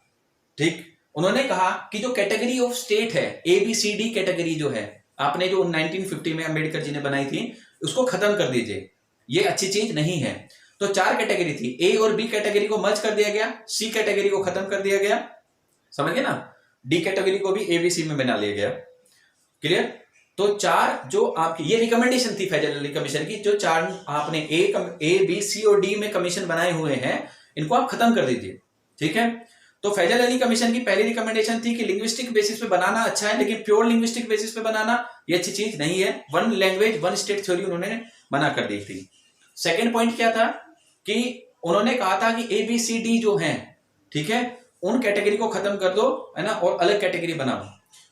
ठीक, उन्होंने कहा कि जो कैटेगरी ऑफ स्टेट है, ABCD कैटेगरी जो है, आपने जो 1950 में अंबेडकर जी ने बनाई थी, उसको खत्म कर दीजिए, ये अच्छी चीज नहीं है। तो 4 कैटेगरी थी, A और B कैटेगरी को मर्ज कर दिया गया, C कैटेगरी को खत्म कर दिया गया, समझ गए ना, D कैटेगरी को भी ABC में बना लिया गया। क्लियर। तो 4 जो आपकी ये रिकमेंडेशन थी फैजल अली कमीशन की, जो 4 आपने A, B, C और D में कमीशन बनाए हुए हैं, इनको आप खत्म कर दीजिए। ठीक है। तो फैजल अली कमीशन की पहली रिकमेंडेशन थी कि लिंग्विस्टिक बेसिस पे बनाना अच्छा है, लेकिन प्योर लिंग्विस्टिक बेसिस पे बनाना ये अच्छी चीज नहीं है। One language one state theory उन्होंने मना कर दी थी। सेकेंड पॉइंट क्या था कि उन्होंने कहा था कि ABCD जो है, ठीक है, उन कैटेगरी को खत्म कर दो, है ना, और अलग कैटेगरी बनाओ।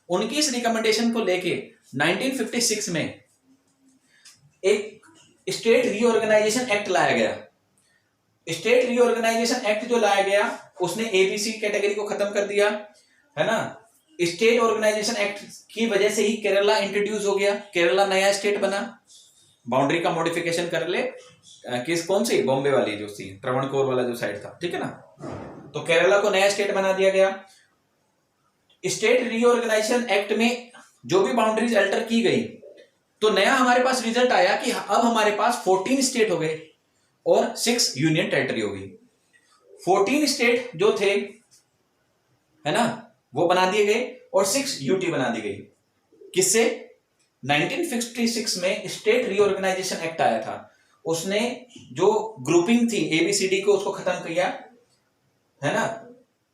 उनकी इस रिकमेंडेशन को लेके 1956 में एक स्टेट रीऑर्गेनाइजेशन एक्ट लाया गया। स्टेट रीऑर्गेनाइजेशन एक्ट जो लाया गया, उसने ABC कैटेगरी को खत्म कर दिया, है ना। स्टेट ऑर्गेनाइजेशन एक्ट की वजह से ही केरला इंट्रोड्यूस हो गया, केरला नया स्टेट बना, बाउंड्री का मॉडिफिकेशन कर ले, कौन सी, बॉम्बे वाली जो थी, त्रावणकोर वाला जो साइड था, ठीक है ना, तो केरला को नया स्टेट बना दिया गया। स्टेट रीऑर्गेनाइजेशन एक्ट में जो भी बाउंड्रीज अल्टर की गई, तो नया हमारे पास रिजल्ट आया कि अब हमारे पास 14 स्टेट हो गए और 6 यूनियन टेरिटरी हो गई। 14 स्टेट जो थे, है ना, वो बना दिए गए और 6 यूटी बना दी गई। किससे? 1956 में स्टेट रीऑर्गेनाइजेशन एक्ट आया था, उसने जो ग्रुपिंग थी ABCD को, उसको खत्म किया, है ना,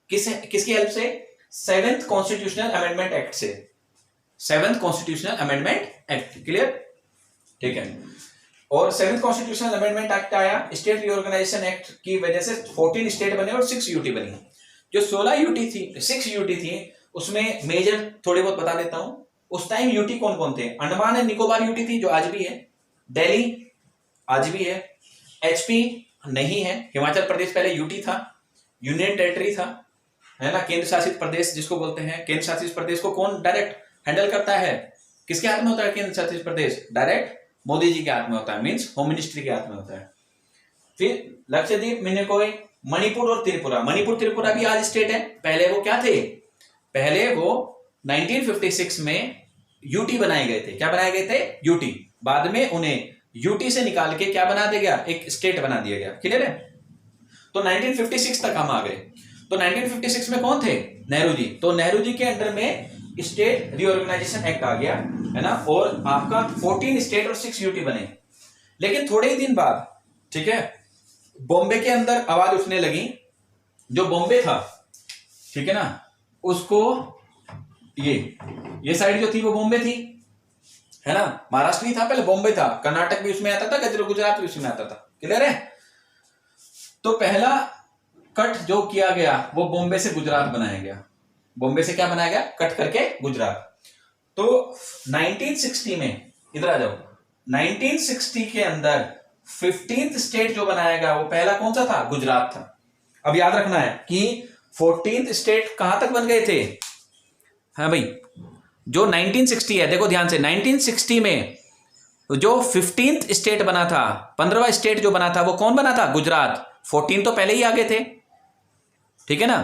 किसकी हेल्प से? 7th कॉन्स्टिट्यूशनल अमेंडमेंट एक्ट से, 7th constitutional amendment act. Clear, ठीक है। और 7th कॉन्स्टिट्यूशनल अमेंडमेंट एक्ट आया, स्टेट रीऑर्गेनाइजेशन एक्ट की वजह से 14 स्टेट बने और 6 यूटी बनी। जो 16 यूटी थी, 6 यूटी थी, उसमें मेजर थोड़े बहुत बता देता हूं। उस टाइम यूटी कौन कौन थे? अंडमान एंड निकोबार यूटी थी, जो आज भी है, दिल्ली आज भी है, HP नहीं है, हिमाचल प्रदेश पहले यूटी था, यूनियन टेरिटरी था, है ना, केंद्र शासित प्रदेश जिसको बोलते हैं। केंद्र शासित प्रदेश को कौन डायरेक्ट हैंडल करता है? किसके हाथ में होता है केंद्र शासित प्रदेश? डायरेक्ट मोदी जी के हाथ में होता है, मींस होम मिनिस्ट्री के हाथ में होता है। फिर लक्षद्वीप, मिनिकॉय, मणिपुर और त्रिपुरा। मणिपुर त्रिपुरा भी आज स्टेट है, पहले वो क्या थे? पहले वो 1956 में यूटी बनाए गए थे। क्या बनाए गए थे? यूटी। बाद में उन्हें यूटी से निकाल के क्या बना दिया गया? एक स्टेट बना दिया गया। क्लियर है। तो 1956 तक हम आ गए। तो 1956 में कौन थे? नेहरू जी, तो नेहरू जी के अंडर में स्टेट रीऑर्गेनाइजेशन एक्ट आ गया, है ना, और आपका 14 स्टेट और 6 यूटी बने। लेकिन थोड़े ही दिन बाद, ठीक है, बॉम्बे के अंदर आवाज उठने लगी, जो बॉम्बे था, ठीक है ना, उसको ये साइड जो थी वो बॉम्बे थी, है ना, महाराष्ट्र नहीं था पहले, बॉम्बे था, कर्नाटक भी उसमें आता था, गुजरात भी उसमें आता था, क्लियर है। तो पहला कट जो किया गया वो बॉम्बे से गुजरात बनाया गया, बॉम्बे से क्या बनाया गया, कट करके गुजरात। तो 1960 में, इधर आ जाओ, 1960 के अंदर 15th स्टेट जो बनाया गया वो पहला कौन सा था, गुजरात था। अब याद रखना है कि 14th स्टेट कहां तक बन गए थे, हाँ भाई, जो 1960 है, देखो ध्यान से, 1960 में जो 15th स्टेट बना था, 15वां स्टेट जो बना था वो कौन बना था, गुजरात। 14 तो पहले ही आ गए थे, ठीक है ना।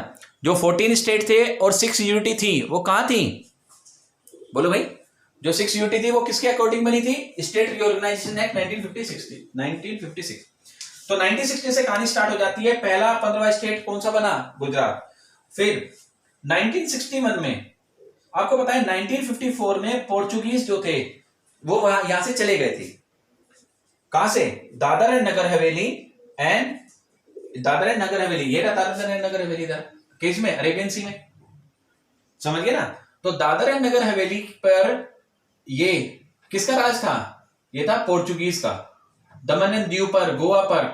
जो 14 स्टेट थे और 6 यूनिटी थी वो कहां थी, बोलो भाई, जो 6 यूनिटी थी वो किसके अकॉर्डिंग बनी थी, स्टेट रीऑर्गेनाइजेशन एक्ट 1956। तो 1960 से कहानी स्टार्ट हो जाती है, पहला 15वां स्टेट कौन सा बना, गुजरात। फिर 1961 में आपको पता है 1954 में पोर्चुगीज जो थे वो यहां से चले गए थे, कहां से, दादर एंड नगर हवेली, ये रहा दादर एंड नगर हवेली इधर केस में, अरेबियन सी में, समझ गए ना। तो दादर एंड नगर हवेली पर ये किसका राज था, ये था पोर्चुगीज का। दमन एंड दीव पर, गोवा पर,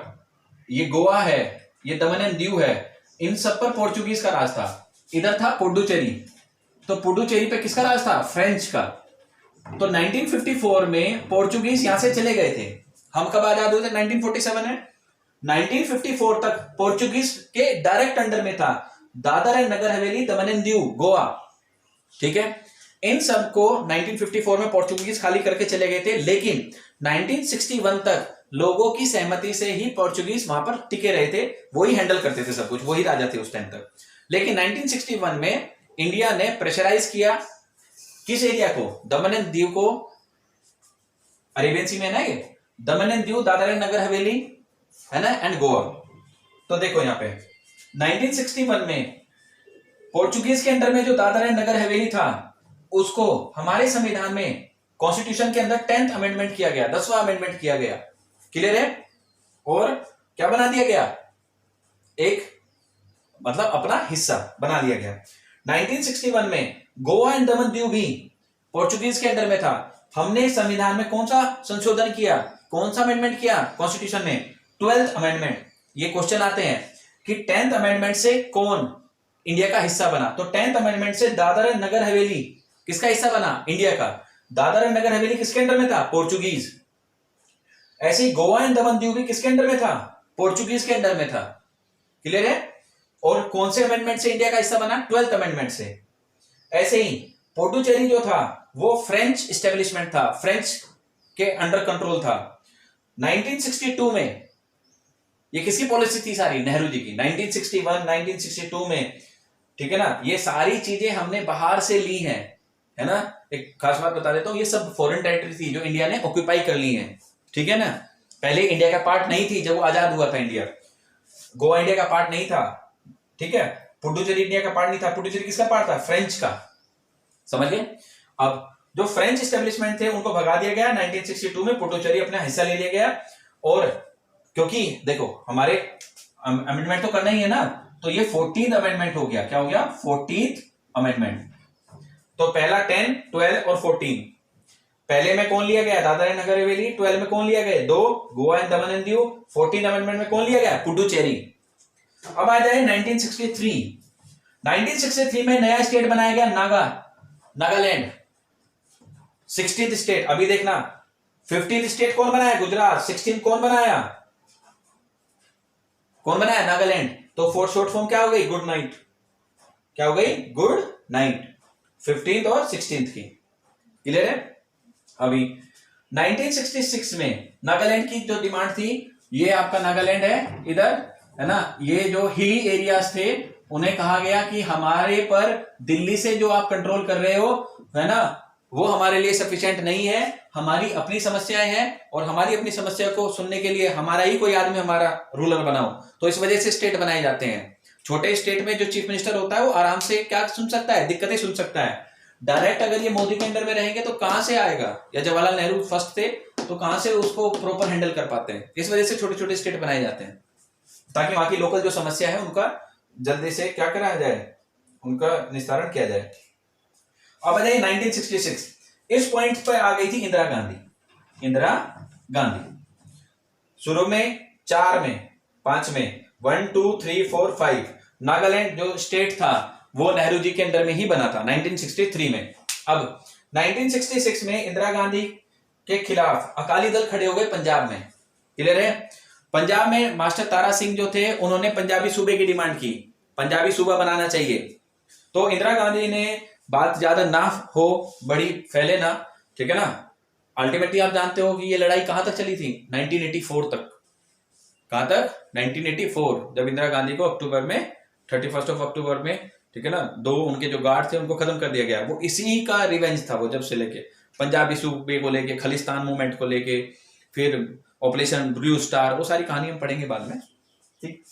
ये गोवा है, ये दमन एंड दीव है, इन सब पर पोर्चुगीज का राज था। इधर था पुडुचेरी, तो पुडुचेरी पे किसका राज था, फ्रेंच का। तो 1954 में पोर्चुगीज यहां से चले गए थे, हम कब आजाद हुए थे, 1947 है। 1954 तक पोर्चुगीज के डायरेक्ट अंडर में था Dadar and Nagar Haveli, Daman and Diu, Goa, ठीक है। इन सब को 1954 में पोर्चुगीज खाली करके चले गए थे, लेकिन 1961 तक लोगों की सहमति से ही पोर्चुगीज वहां पर टिके रहे थे, वही हैंडल करते थे सब कुछ, वही राजा थे उस टाइम तक। लेकिन 1961 में इंडिया ने प्रेशराइज किया किस एरिया को, दमन एंड दीव को, अरेबियन सी में ना ये, दमन एंड दीव, दादर एंड नगर हवेली, है ना, एंड गोवा। तो देखो यहां पे 1961 में पोर्चुगीज के अंडर में जो दादर एंड नगर हवेली था उसको हमारे संविधान में, कॉन्स्टिट्यूशन के अंदर 10th अमेंडमेंट किया गया, 10वां अमेंडमेंट किया गया, क्लियर है। और क्या बना दिया गया, एक मतलब अपना हिस्सा बना लिया गया। 1961 में गोवा एंड दमन दीव भी पोर्चुगीज के अंडर में था। हमने संविधान में कौन सा संशोधन किया, कौन सा अमेंडमेंट किया कॉन्स्टिट्यूशन में, 12th अमेंडमेंट। ये क्वेश्चन आते हैं कि 10th अमेंडमेंट से कौन इंडिया का हिस्सा बना, तो 10th अमेंडमेंट से दादर एंड नगर हवेली किसका हिस्सा बना, इंडिया का। दादर एंड नगर हवेली किसके अंडर में था, पोर्चुगीज। ऐसे ही गोवा एंड दमन दीव भी किसके अंडर में था, पोर्चुगीज के अंडर में था, क्लियर है। और कौन से अमेंडमेंट से इंडिया का हिस्सा बना, 12th अमेंडमेंट से। ऐसे ही पुडुचेरी जो था वो फ्रेंच एस्टेब्लिशमेंट था, फ्रेंच के अंडर कंट्रोल था। 1962 में ये किसकी पॉलिसी थी सारी, नेहरू जी की, 1961 1962 में, ठीक है ना। ये सारी चीजें हमने बाहर से ली हैं, है ना। एक खास बात बता देता हूं, ये सब फॉरेन टेरिटरी थी जो इंडिया ने ऑक्यूपाई कर ली है, ठीक है ना। पहले इंडिया का पार्ट नहीं थी जब वो आजाद हुआ था इंडिया, गोवा इंडिया का पार्ट नहीं था, ठीक है। पुडुचेरी इंडिया का पार्ट नहीं था, पुडुचेरी किसका पार्ट था, फ्रेंच का, समझ गए। अब जो फ्रेंच एस्टेब्लिशमेंट थे उनको भगा दिया गया 1962 में, पुडुचेरी अपना हिस्सा ले लिया गया। और क्योंकि देखो हमारे अमेंडमेंट तो करना ही है ना, तो ये 14th अमेंडमेंट हो गया, क्या हो गया, 14th अमेंडमेंट। तो पहला 10, 12 और 14, पहले में कौन लिया गया, दादर एंड नगर हवेली, 12 में कौन लिया गया, 2 Goa and Daman and Diu, 14th amendment में कौन लिया गया, पुडुचेरी। अब आ जाए 1963। 1963 में नया स्टेट बनाया गया, नागालैंड, 16th स्टेट। अभी देखना 15th स्टेट कौन बनाया, गुजरात, 16th कौन बनाया, नागालैंड। तो शॉर्ट फॉर्म क्या हो गई, गुड नाइट, क्या हो गई, गुड नाइट, 15th और 16th की, क्लियर है। अभी 1966 में नागालैंड की जो डिमांड थी, ये आपका नागालैंड है इधर, है ना। ये जो हिली एरियाज थे उन्हें कहा गया कि हमारे पर दिल्ली से जो आप कंट्रोल कर रहे हो, है ना, वो हमारे लिए सफिशिएंट नहीं है, हमारी अपनी समस्याएं हैं, और हमारी अपनी समस्या को सुनने के लिए हमारा ही कोई आदमी हमारा रूलर बनाओ। तो इस वजह से स्टेट बनाए जाते हैं। छोटे स्टेट में जो चीफ मिनिस्टर होता है वो आराम से क्या सुन सकता है, दिक्कतें सुन सकता है। डायरेक्ट अगर ये मोदी के अंडर में रहेंगे तो कहां से आएगा, या जवाहरलाल नेहरू फर्स्ट थे तो कहां से उसको प्रॉपर हैंडल कर पाते हैं। इस वजह से छोटे छोटे स्टेट बनाए जाते हैं ताकि वहां की लोकल जो समस्या है उनका जल्दी से क्या कराया जाए, उनका निस्तारण किया जाए। अब आ जाइए 1966, इस पॉइंट पर आ गई थी इंदिरा गांधी। इंदिरा गांधी शुरू में 4 में 5 में 1 2 3 4 5 नागालैंड जो स्टेट था वो नेहरू जी के अंडर में ही बना था 1963 में। अब 1966 में इंदिरा गांधी के खिलाफ अकाली दल खड़े हो गए पंजाब में। क्लियर है? पंजाब में मास्टर तारा सिंह जो थे उन्होंने पंजाबी सूबे की डिमांड की, पंजाबी सूबा बनाना चाहिए। तो इंदिरा गांधी ने, बात ज्यादा ना हो, बड़ी फैले ना, ठीक है ना, अल्टीमेटली आप जानते हो कि ये लड़ाई कहां तक चली थी, 1984 तक। कहां तक? 1984, जब इंदिरा गांधी को अक्टूबर में 31 अक्टूबर में, ठीक है ना, 2 उनके जो गार्ड थे उनको खत्म कर दिया गया। वो इसी का रिवेंज था, वो जब से लेके पंजाबी सूबे को लेके, खलिस्तान मूवमेंट को लेके, फिर ऑपरेशन ब्लू स्टार, वो सारी कहानी हम पढ़ेंगे बाद में। ठीक,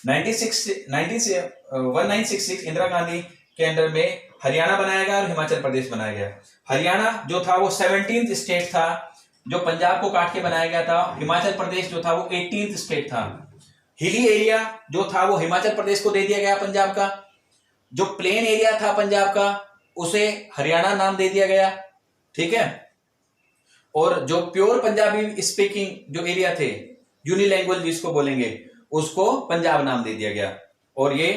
1966 इंदिरा गांधी के अंडर में हरियाणा बनाया गया और हिमाचल प्रदेश बनाया गया। हरियाणा जो था वो 17th स्टेट था जो पंजाब को काट के बनाया गया था। हिमाचल प्रदेश जो था वो 18th स्टेट था। हिली एरिया जो था वो हिमाचल प्रदेश को दे दिया गया पंजाब का। जो प्लेन एरिया था पंजाब का उसे हरियाणा नाम दे दिया गया, ठीक है। और जो प्योर पंजाबी स्पीकिंग जो एरिया थे, यूनिलैंग्वेज जिसको बोलेंगे, उसको पंजाब नाम दे दिया गया। और ये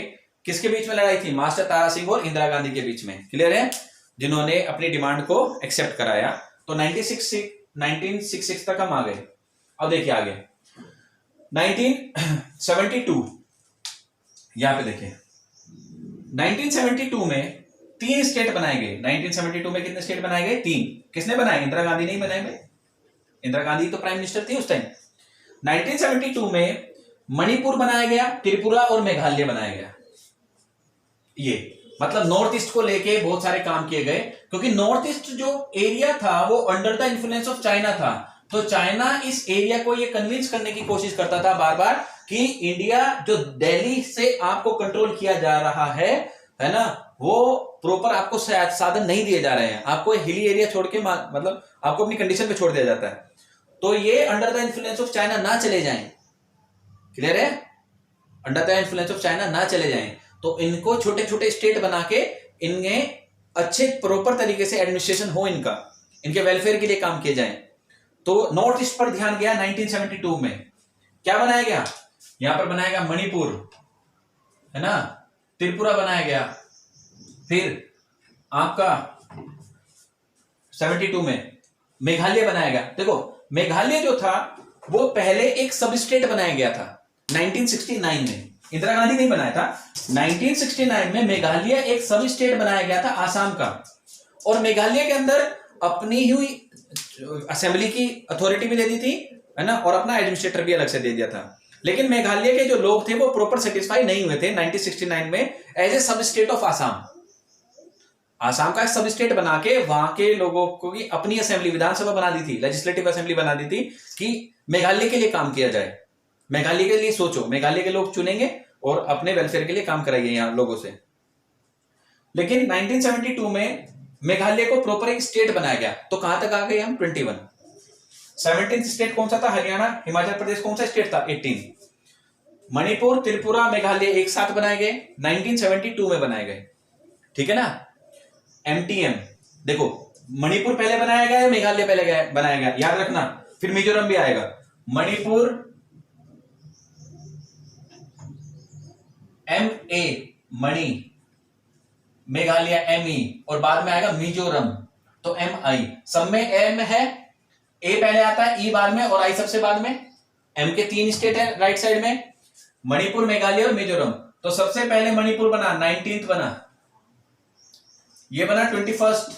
किसके बीच में लड़ाई थी? मास्टर तारा सिंह और इंदिरा गांधी के बीच में। क्लियर है? जिन्होंने अपनी डिमांड को एक्सेप्ट कराया। तो 1966 तक हम आ गए। अब देखिए आगे 1972, यहां पे देखिए 1972 में 3 स्टेट बनाए गए। 1972 में कितने स्टेट बनाए गए? 3। किसने बनाए? इंदिरा गांधी नहीं बनाए भाई, इंदिरा गांधी तो प्राइम मिनिस्टर थी उस टाइम। 1972 में मणिपुर बनाया गया, त्रिपुरा और मेघालय बनाया गया। ये मतलब नॉर्थ ईस्ट को लेके बहुत सारे काम किए गए, क्योंकि नॉर्थ ईस्ट जो एरिया था वो under the influence of China था। तो चाइना इस एरिया को ये कन्विंस करने की कोशिश करता था बार बार कि इंडिया जो दिल्ली से आपको कंट्रोल किया जा रहा है ना, वो प्रॉपर आपको साधन नहीं दिए जा रहे हैं, आपको हिली एरिया छोड़ के मतलब आपको अपनी कंडीशन पे छोड़ दिया जाता है। तो ये under the influence of China ना चले जाएं। क्लियर है? Under the influence of China ना चले जाएं। तो इनको छोटे छोटे स्टेट बना के इनमें अच्छे प्रॉपर तरीके से एडमिनिस्ट्रेशन हो, इनका, इनके वेलफेयर के लिए काम किए जाएं। तो नॉर्थ ईस्ट पर ध्यान गया। 1972 में क्या बनाया गया? यहां पर बनाया गया मणिपुर, है ना, त्रिपुरा बनाया गया। फिर आपका 72 में मेघालय बनाया गया। देखो मेघालय जो था वो पहले एक सब स्टेट बनाया गया था 1969 में, इंदिरा गांधी नहीं बनाया था। 1969 में मेघालय एक सब स्टेट बनाया गया था आसाम का, और मेघालय के अंदर अपनी ही असेंबली की अथॉरिटी भी दे दी थी, है ना, और अपना एडमिनिस्ट्रेटर भी अलग से दे दिया था। लेकिन मेघालय के जो लोग थे वो प्रॉपर सेटिस्फाई नहीं हुए थे 1969 में एज ए सब स्टेट ऑफ आसाम। आसाम का सब स्टेट बना के वहां के लोगों को की अपनी असेंबली, विधानसभा बना दी थी, लेजिस्लेटिव असेंबली बना दी थी कि मेघालय के लिए काम किया जाए। मेघालय के लिए सोचो, मेघालय के लोग चुनेंगे और अपने वेलफेयर के लिए काम कराइए यहां लोगों से। लेकिन 1972 में मेघालय को प्रॉपर एक स्टेट बनाया गया। तो कहां तक आ गए हम? 21। 17th स्टेट कौन सा था? हरियाणा। हिमाचल प्रदेश कौन सा स्टेट था? 18। मणिपुर, त्रिपुरा, मेघालय एक साथ बनाए गए, 1972 में बनाए गए, ठीक है ना। एमटीएम देखो, मणिपुर पहले बनाया गया है, मेघालय पहले बनाया गया, याद रखना। फिर मिजोरम भी आएगा। मणिपुर MA मणि, मेघालय ME, और बाद में आएगा मिजोरम तो MI। सब में M है, A पहले आता है, E बाद में और I सबसे बाद में। M के 3 स्टेट है राइट साइड में, मणिपुर, मेघालय और मिजोरम। तो सबसे पहले मणिपुर बना, 19th बना, ये बना 21st,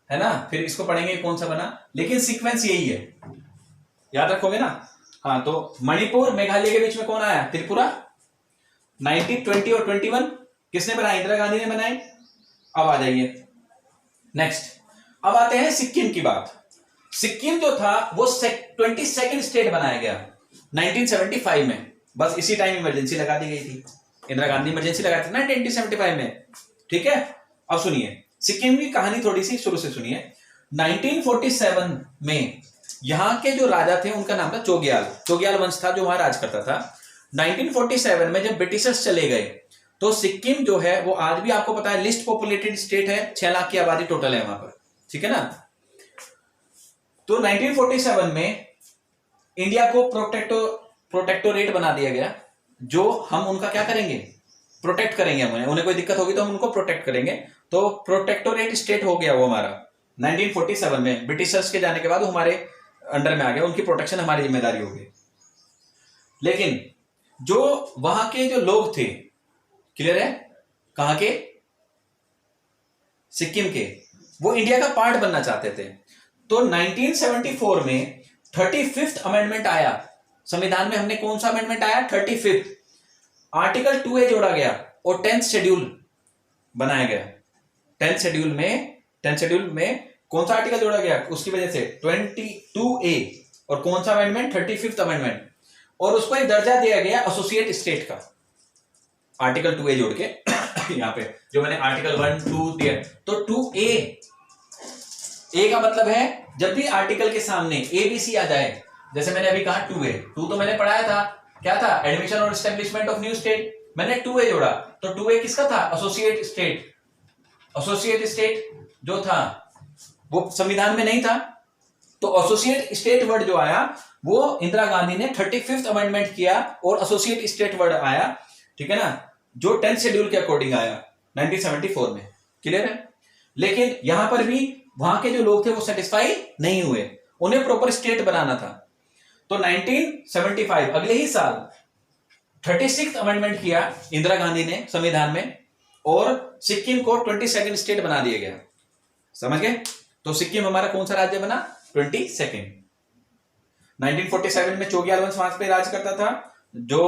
है ना। फिर इसको पढ़ेंगे कौन सा बना, लेकिन सीक्वेंस यही है, याद रखोगे ना। हाँ, तो मणिपुर मेघालय के बीच में कौन आया? त्रिपुरा। 19, 20 और 21 किसने बनाए? इंदिरा गांधी ने बनाए। अब आ जाइए नेक्स्ट, अब आते हैं सिक्किम की बात। सिक्किम जो था वो 22nd स्टेट बनाया गया 1975 में। बस इसी टाइम इमरजेंसी लगा दी गई थी, इंदिरा गांधी इमरजेंसी लगाई थी 1975 में। ठीक है, अब सुनिए सिक्किम की कहानी थोड़ी सी शुरू से सुनिए। 1947 में यहाँ के जो राजा थे उनका नाम था चोग्याल, चोग्याल वंश था जो वहां राज करता था। 1947 में जब ब्रिटिशर्स चले गए तो सिक्किम जो है वो आज भी आपको पता है लिस्ट पॉपुलेटेड स्टेट है, 6 लाख की आबादी टोटल है वहां पर, ठीक है ना। तो 1947 में इंडिया को प्रोटेक्टोरेट बना दिया गया, जो हम उनका क्या करेंगे, प्रोटेक्ट करेंगे, उन्हें कोई दिक्कत होगी तो हम उनको प्रोटेक्ट करेंगे। तो प्रोटेक्टोरेट स्टेट हो गया वो हमारा 1947 में, ब्रिटिशर्स के जाने के बाद वो हमारे अंडर में आ गया, उनकी प्रोटेक्शन हमारी जिम्मेदारी होगी। लेकिन जो वहां के जो लोग थे, क्लियर है, कहां के, सिक्किम के, वो इंडिया का पार्ट बनना चाहते थे। तो 1974 में 35th अमेंडमेंट आया संविधान में। हमने कौन सा अमेंडमेंट आया, 35th, आर्टिकल 2A जोड़ा गया और 10th शेड्यूल बनाया गया। 10th शेड्यूल में कौन सा आर्टिकल जोड़ा गया, उसकी वजह से 22A, और कौन सा अमेंडमेंट, 35th अमेंडमेंट, और उसको एक दर्जा दिया गया एसोसिएट स्टेट का, आर्टिकल 2A जोड़ के यहां पे जो मैंने आर्टिकल 1, 2 दिया, तो 2A, ए का मतलब है जब भी आर्टिकल के सामने ABC आ जाए, जैसे मैंने अभी कहा 2A, 2 तो मैंने पढ़ाया था, क्या था, एडमिशन और एस्टेब्लिशमेंट ऑफ न्यू स्टेट, मैंने 2A जोड़ा, तो 2A किसका था, एसोसिएट स्टेट। एसोसिएट स्टेट जो था वो संविधान में नहीं था, तो एसोसिएट स्टेट वर्ड जो आया वो इंदिरा गांधी ने 35th अमेंडमेंट किया और एसोसिएट स्टेट वर्ड आया, ठीक है ना, जो 10th शेड्यूल के अकॉर्डिंग आया 1974 में, क्लियर है। लेकिन यहां पर भी वहां के जो लोग थे वो सेटिस्फाई नहीं हुए, उन्हें प्रॉपर स्टेट बनाना था। तो 1975 अगले ही साल 36th अमेंडमेंट किया इंदिरा गांधी ने संविधान में, और सिक्किम को 22nd स्टेट बना दिया गया, समझ गए। तो सिक्किम हमारा कौन सा राज्य बना, 22nd। 1947 में चोग्याल वंश वहां पे राज करता था जो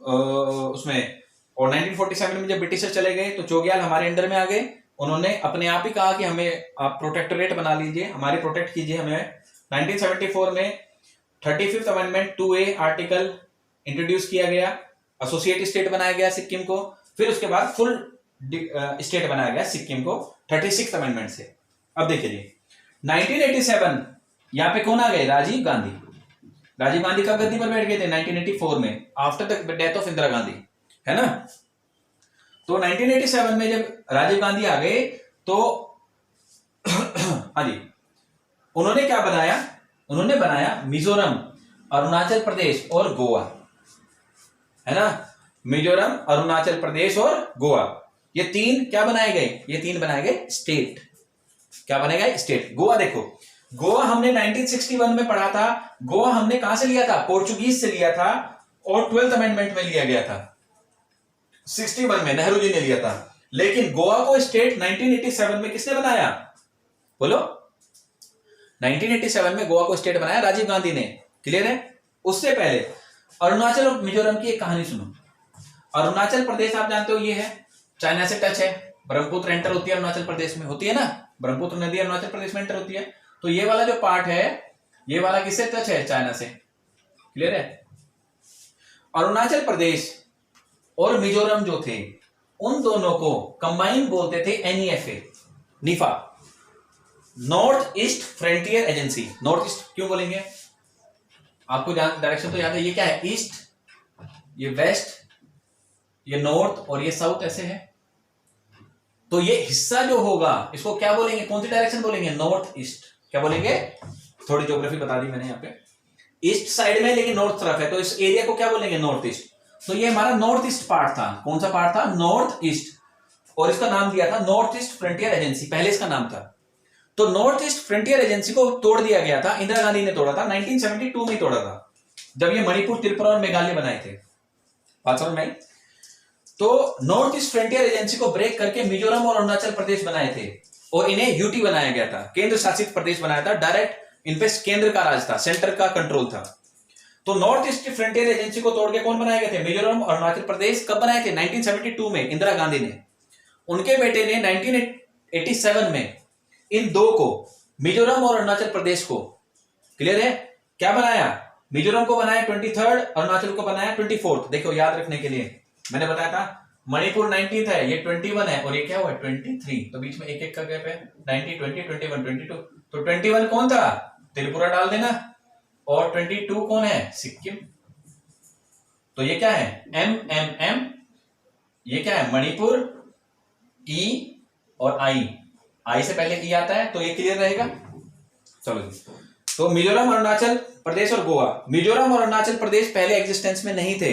उसमें, और 1947 में जब ब्रिटिशर्स चले गए तो चोग्याल हमारे अंडर में आ गए। उन्होंने अपने आप ही कहा कि हमें आप प्रोटेक्टोरेट बना लीजिए, हमारी प्रोटेक्ट कीजिए हमें। 1974 में 35th amendment 2A article introduce किया गया, एसोसिएट स्टेट बनाया गया सिक्किम को, फिर उसके बाद फुल स्टेट बनाया गया सिक्किम को 36th अमेंडमेंट से। अब देखिए जी 1987 यहां पे कौन आ गए, राजीव गांधी। राजीव गांधी कब गद्दी पर बैठ गए थे, 1984 में, after the death of Indira Gandhi, है ना। तो 1987 में जब राजीव गांधी आ गए तो हाँ जी, उन्होंने क्या बनाया, उन्होंने बनाया मिजोरम, अरुणाचल प्रदेश और गोवा, है ना। मिजोरम, अरुणाचल प्रदेश और गोवा, ये तीन क्या बनाए गए, ये तीन बनाए गए स्टेट। क्या बनाए गए, स्टेट। गोवा देखो, गोवा हमने 1961 में पढ़ा था, गोवा हमने कहां से लिया था, पोर्चुगीज से लिया था, और 12th अमेंडमेंट में लिया गया था, 61 में नेहरू जी ने लिया था। लेकिन गोवा को स्टेट 1987 में किसने बनाया, बोलो। 1987 में गोवा को स्टेट बनाया राजीव गांधी ने, क्लियर है। उससे पहले अरुणाचल और मिजोरम की एक कहानी सुनो। अरुणाचल प्रदेश आप जानते हो ये है, चाइना से टच है, ब्रह्मपुत्र एंटर होती है अरुणाचल प्रदेश में, होती है ना, ब्रह्मपुत्र नदी अरुणाचल प्रदेश में एंटर होती है। तो ये वाला जो पार्ट है, ये वाला किससे टच है, चाइना से, क्लियर है। अरुणाचल प्रदेश और मिजोरम जो थे उन दोनों को कंबाइन बोलते थे NEFA, निफा, north east frontier agency. North east क्यों बोलेंगे, आपको डायरेक्शन तो याद है, ये क्या है, ईस्ट, ये वेस्ट, ये नॉर्थ और ये साउथ ऐसे है। तो ये हिस्सा जो होगा इसको क्या बोलेंगे, कौन सी डायरेक्शन बोलेंगे, नॉर्थ ईस्ट। क्या बोलेंगे, थोड़ी ज्योग्राफी बता दी मैंने यहाँ पे, ईस्ट साइड में लेकिन नॉर्थ तरफ है, तो इस एरिया को क्या बोलेंगे, नॉर्थ ईस्ट। तो ये हमारा नॉर्थ ईस्ट पार्ट था, कौन सा पार्ट था, नॉर्थ ईस्ट, और इसका नाम दिया था नॉर्थ ईस्ट फ्रंटियर एजेंसी, पहले इसका नाम था। तो नॉर्थ ईस्ट फ्रंटियर एजेंसी को तोड़ दिया गया था, इंदिरा गांधी ने तोड़ा था, 1972 में तोड़ा था, जब ये मणिपुर, त्रिपुरा और मेघालय बनाए थे, बात समझ में आई। तो नॉर्थ ईस्ट फ्रंटियर एजेंसी को ब्रेक करके मिजोरम और अरुणाचल प्रदेश बनाए थे, और इन्हें यूटी बनाया गया था, केंद्र शासित प्रदेश बनाया था, डायरेक्ट इन पे केंद्र का राज था, सेंटर का कंट्रोल था। तो नॉर्थ ईस्ट फ्रंटियर एजेंसी को तोड़ के कौन बनाए गए थे, मिजोरम और अरुणाचल प्रदेश। कब बनाए थे, 1972 में, इंदिरा गांधी ने। उनके बेटे ने 1987 में इन दो को, मिजोरम और अरुणाचल प्रदेश को, क्लियर है, क्या बनाया, मिजोरम को बनाया 23rd, अरुणाचल को बनाया 24th। देखो याद रखने के लिए मैंने बताया था मणिपुर 19th है, ये 21 है, और ये क्या हुआ 23, तो बीच में एक एक का गैप है 90, 20, 21, 22। तो 21 कौन था, त्रिपुरा डाल देना, और 22 कौन है, सिक्किम। तो ये क्या है एम, ये क्या है मणिपुर, ई और आई से पहले ई आता है, तो ये क्लियर रहेगा। चलो जी, तो मिजोरम, अरुणाचल प्रदेश और गोवा। मिजोरम और अरुणाचल प्रदेश पहले एग्जिस्टेंस में नहीं थे।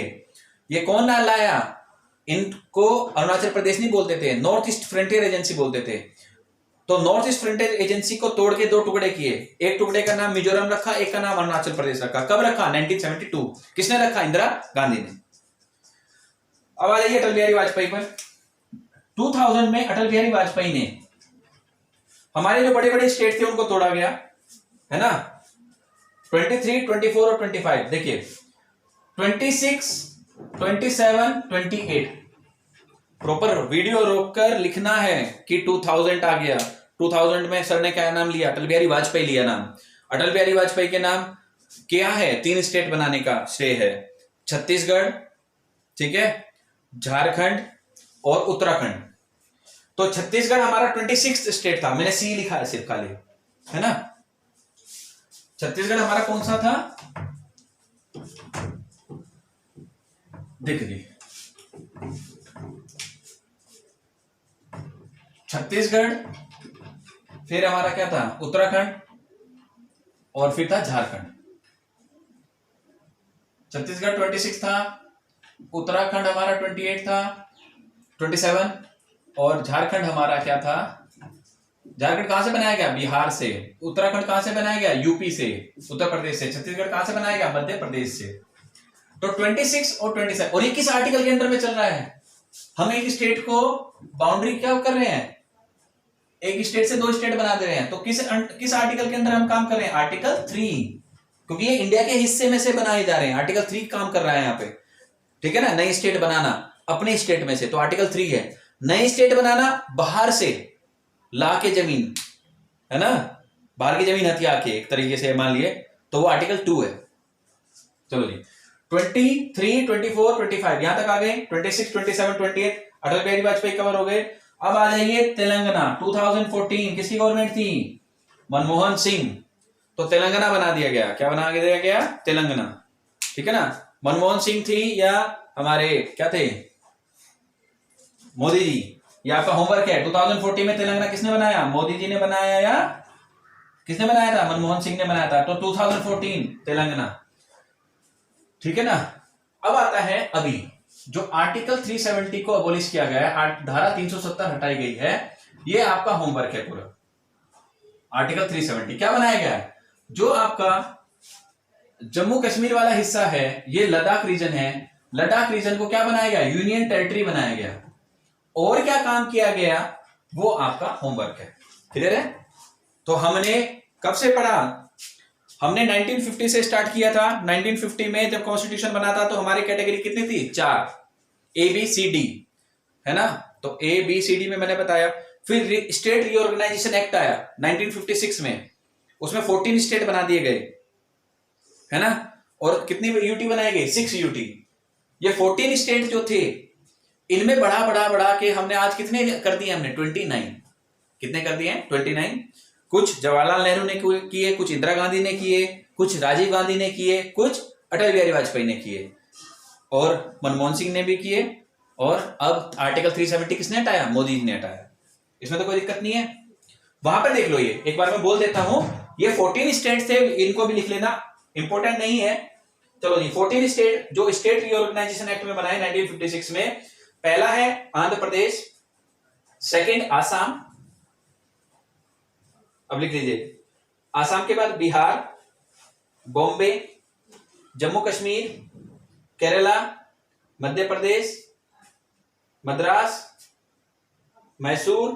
ये कौन ना लाया, इनको अरुणाचल प्रदेश नहीं बोलते थे, नॉर्थ ईस्ट फ्रंटियर एजेंसी बोलते थे। तो नॉर्थ ईस्ट फ्रंटियर एजेंसी को तोड़ के 2 टुकड़े किए, एक टुकड़े का नाम मिजोरम रखा, एक का नाम अरुणाचल प्रदेश रखा। कब रखा, 1972। किसने रखा, इंदिरा गांधी ने। अब आ जाइए अटल बिहारी वाजपेयी पर। 2000 में अटल बिहारी वाजपेयी ने हमारे जो बड़े बड़े स्टेट थे उनको तोड़ा गया, है ना, 23, 24 और 25। देखिए 26, 27, 28 प्रॉपर वीडियो रोककर लिखना है कि 2000 आ गया। 2000 में सर ने क्या नाम लिया, अटल बिहारी वाजपेयी लिया नाम। अटल बिहारी वाजपेयी के नाम क्या है, 3 स्टेट बनाने का श्रेय है, छत्तीसगढ़, ठीक है, झारखंड और उत्तराखंड। तो छत्तीसगढ़ हमारा 26th स्टेट था, मैंने सी लिखा है सिर्फ खाली, है ना। छत्तीसगढ़ हमारा कौन सा था, देखिए छत्तीसगढ़, फिर हमारा क्या था उत्तराखंड, और फिर था झारखंड। छत्तीसगढ़ 26 था, उत्तराखंड हमारा 28 था, 27, और झारखंड हमारा क्या था, झारखंड कहां से बनाया गया, बिहार से। उत्तराखंड कहां से बनाया गया, यूपी से, उत्तर प्रदेश से। छत्तीसगढ़ कहां से बनाया गया, मध्य प्रदेश से। तो 26 और 27, और ये किस आर्टिकल के अंडर में चल रहा है, हम एक स्टेट को बाउंड्री क्या कर रहे हैं, एक स्टेट से 2 स्टेट बना दे रहे हैं। तो किस आर्टिकल के अंदर हम काम कर रहे हैं, आर्टिकल 3, क्योंकि ये इंडिया के हिस्से में से बनाए जा रहे हैं। आर्टिकल 3 काम कर रहा है यहाँ पे, ठीक है ना। नई स्टेट बनाना अपने स्टेट में से, तो आर्टिकल 3 है। नई स्टेट बनाना बाहर से ला के जमीन, है ना, बाहर की जमीन हथिया के एक तरीके से मान लिए, तो वो आर्टिकल 2 है। चलो जी 23, 24, 25 यहां तक आ गए। 26, 27, 28 अटल बिहारी वाजपेयी कवर हो गए। अब आ जाइए तेलंगाना। 2014 किसकी गवर्नमेंट थी, मनमोहन सिंह। तो तेलंगाना बना दिया गया, क्या बना दिया गया, तेलंगाना, ठीक है ना। मनमोहन सिंह थी या हमारे क्या थे, मोदी जी। ये आपका होमवर्क है। 2014 में तेलंगाना किसने बनाया, मोदी जी ने बनाया या किसने बनाया था, मनमोहन सिंह ने बनाया था। तो 2014 तेलंगाना, ठीक है ना। अब आता है अभी जो आर्टिकल 370 को अबोलिश किया गया है, धारा 370 हटाई गई है। ये आपका होमवर्क है पूरा। आर्टिकल 370 क्या बनाया गया है, जो आपका जम्मू कश्मीर वाला हिस्सा है, ये लद्दाख रीजन है, लद्दाख रीजन को क्या बनाया गया, यूनियन टेरिटरी बनाया गया। और क्या काम किया गया, वो आपका होमवर्क है। क्लियर है। तो हमने कब से पढ़ा, हमने 1950 से स्टार्ट किया था। 1950 में जब कॉन्स्टिट्यूशन बना था तो हमारी कैटेगरी कितनी थी, 4, ए बी सी डी, है ना। तो ए बी सी डी में मैंने बताया। फिर स्टेट रीऑर्गेनाइजेशन एक्ट आया 1956 में, उसमें 14 स्टेट बना दिए गए, है ना। और कितनी यूटी बनाई गई, 6 यूटी। ये 14 स्टेट जो थे, इनमें बढ़ा के हमने आज कितने कर दिए, हमने 29। कितने कर दिए हैं, 29। कुछ जवाहरलाल नेहरू ने किए, कुछ इंदिरा गांधी ने किए, कुछ राजीव गांधी ने किए, कुछ अटल बिहारी वाजपेयी ने किए, और मनमोहन सिंह ने भी किए। और अब आर्टिकल 370 किसने हटाया, मोदी जी ने हटाया। इसमें तो कोई दिक्कत नहीं है। वहां पर देख लो, ये एक बार मैं बोल देता हूं, ये 14 स्टेट थे, इनको भी लिख लेना, इंपॉर्टेंट नहीं है। चलो जी, 14 स्टेट जो स्टेट रीऑर्गेनाइजेशन एक्ट में बनाए 1956 में, पहला है आंध्र प्रदेश, सेकंड आसाम, अब लिख लीजिए, आसाम के बाद बिहार, बॉम्बे, जम्मू कश्मीर, केरला, मध्य प्रदेश, मद्रास, मैसूर,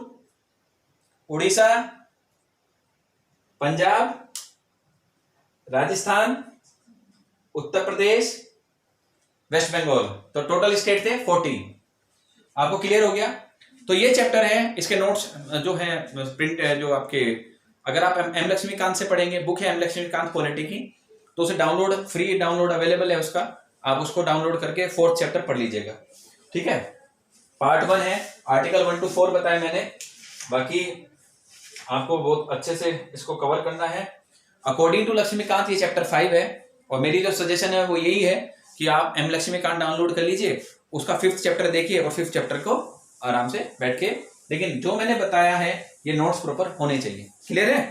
उड़ीसा, पंजाब, राजस्थान, उत्तर प्रदेश, वेस्ट बंगाल। तो टोटल स्टेट थे 14। आपको क्लियर हो गया। तो ये चैप्टर है, इसके नोट्स जो है प्रिंट है, जो आपके, अगर आप एम लक्ष्मीकांत से पढ़ेंगे, बुक है एम लक्ष्मीकांत पॉलिटी की, तो उसे डाउनलोड, फ्री डाउनलोड अवेलेबल है उसका, आप उसको डाउनलोड करके 4th चैप्टर पढ़ लीजिएगा। ठीक है, पार्ट 1 है, आर्टिकल 1 to 4 बताया मैंने, बाकी आपको बहुत अच्छे से इसको कवर करना है। अकॉर्डिंग टू लक्ष्मीकांत ये चैप्टर 5 है, और मेरी जो सजेशन है वो यही है कि आप एम लक्ष्मीकांत डाउनलोड कर लीजिए, उसका 5th चैप्टर देखिए और 5th चैप्टर को आराम से बैठ के, लेकिन जो मैंने बताया है ये नोट्स प्रॉपर होने चाहिए। क्लियर है?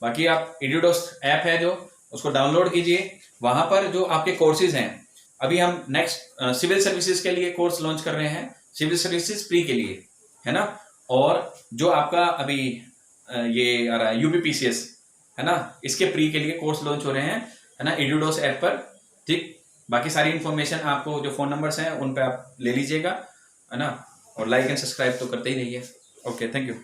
बाकी आप एड्यूडोस ऐप है जो, उसको डाउनलोड कीजिए, वहां पर जो आपके कोर्सेज हैं, अभी हम नेक्स्ट सिविल सर्विसेज के लिए कोर्स लॉन्च कर रहे हैं, सिविल सर्विसेज प्री के लिए, है ना। और जो आपका अभी ये आ रहा है यूपीपीसीएस, है ना, इसके प्री के लिए कोर्स लॉन्च हो रहे हैं, है ना, एड्यूडोस ऐप पर। ठीक, बाकी सारी इन्फॉर्मेशन आपको जो फोन नंबर्स हैं उन पे आप ले लीजिएगा, है ना, और लाइक एंड सब्सक्राइब तो करते ही रहिए। Okay, thank you.